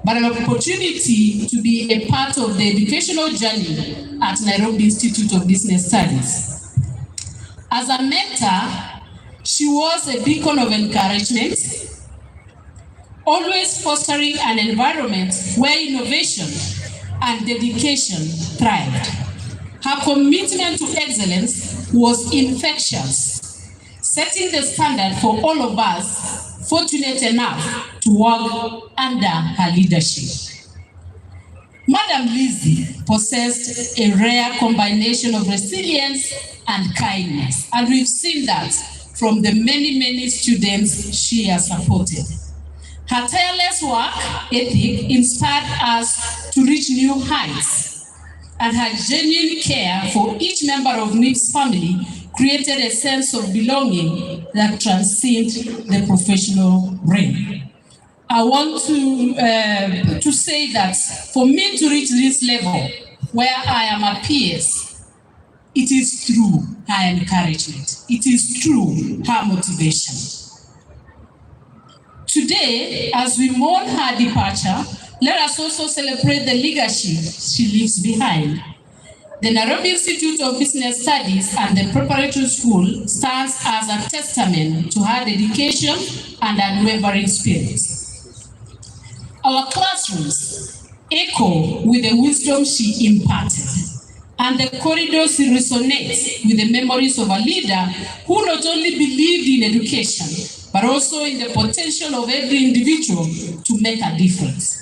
but an opportunity to be a part of the educational journey at Nairobi Institute of Business Studies. As a mentor, she was a beacon of encouragement, always fostering an environment where innovation and dedication thrived. Her commitment to excellence was infectious, setting the standard for all of us fortunate enough to work under her leadership. Madame Lizzy possessed a rare combination of resilience and kindness, and we've seen that from the many students she has supported. Her tireless work ethic inspired us to reach new heights, and her genuine care for each member of NIP's family created a sense of belonging that transcends the professional realm. I want to say that for me to reach this level where I am a peers, it is through her encouragement. It is through her motivation. Today, as we mourn her departure, let us also celebrate the legacy she leaves behind. The Nairobi Institute of Business Studies and the Preparatory School stands as a testament to her dedication and unwavering spirit. Our classrooms echo with the wisdom she imparted, and the corridors resonate with the memories of a leader who not only believed in education, but also in the potential of every individual to make a difference.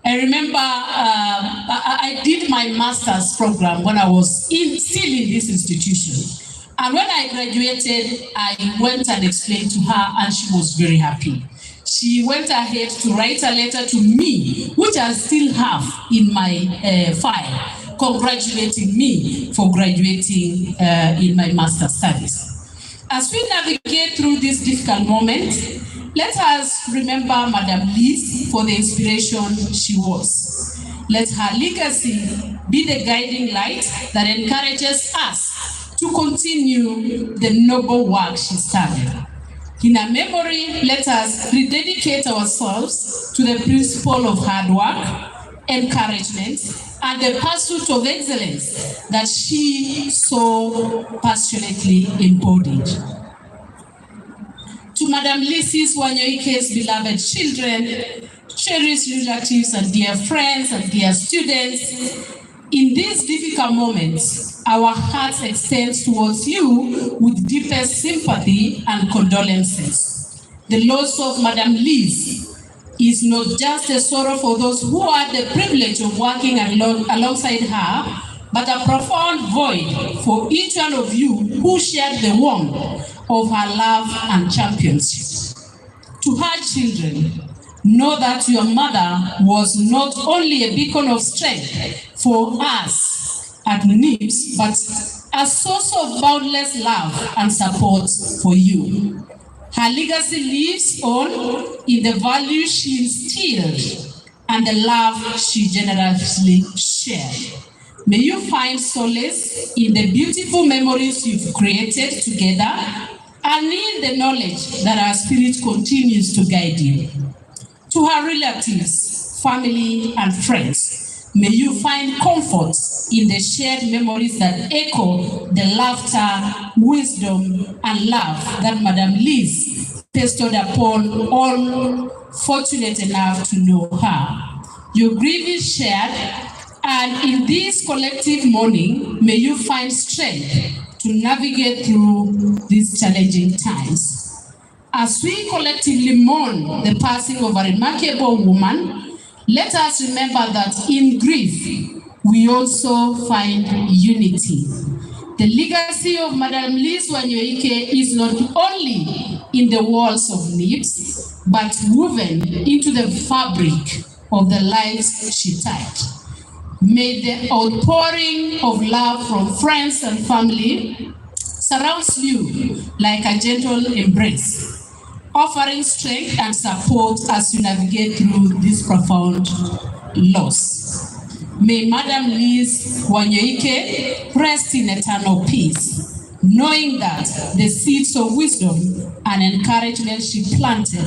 I remember I did my master's program when I was still in this institution. And when I graduated, I went and explained to her, and she was very happy. She went ahead to write a letter to me, which I still have in my file, congratulating me for graduating in my master's studies. As we navigate through this difficult moment, let us remember Madame Lizz for the inspiration she was. Let her legacy be the guiding light that encourages us to continue the noble work she started. In her memory, let us rededicate ourselves to the principle of hard work, encouragement, and the pursuit of excellence that she so passionately embodied. To Madame Lizzy's Wanyoike's beloved children, cherished relatives and dear friends and dear students, in these difficult moments, our hearts extend towards you with deepest sympathy and condolences. The loss of Madame Lizz is not just a sorrow for those who had the privilege of working alongside her, but a profound void for each one of you who shared the warmth of her love and championship. To her children, know that your mother was not only a beacon of strength for us at NIPS, but a source of boundless love and support for you. Her legacy lives on in the values she instilled and the love she generously shared. May you find solace in the beautiful memories you've created together and in the knowledge that our spirit continues to guide you. To her relatives, family, and friends, may you find comfort in the shared memories that echo the laughter, wisdom, and love that Madame Lizz bestowed upon all fortunate enough to know her. Your grief is shared, and in this collective mourning, may you find strength to navigate through these challenging times. As we collectively mourn the passing of a remarkable woman, let us remember that in grief, we also find unity. The legacy of Madame Lizz Wanyoike is not only in the walls of NIPS, but woven into the fabric of the lives she touched. May the outpouring of love from friends and family surrounds you like a gentle embrace, offering strength and support as you navigate through this profound loss. May Madame Lizz Wanyoike rest in eternal peace, knowing that the seeds of wisdom and encouragement she planted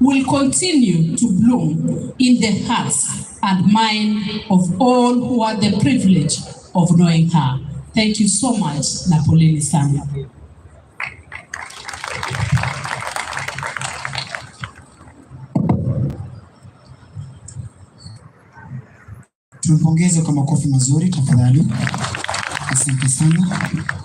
will continue to bloom in the hearts and mind of all who had the privilege of knowing her. Thank you so much, Napoleni sana. Tumpongeze kwa makofi mazuri tafadhali. Asante sana.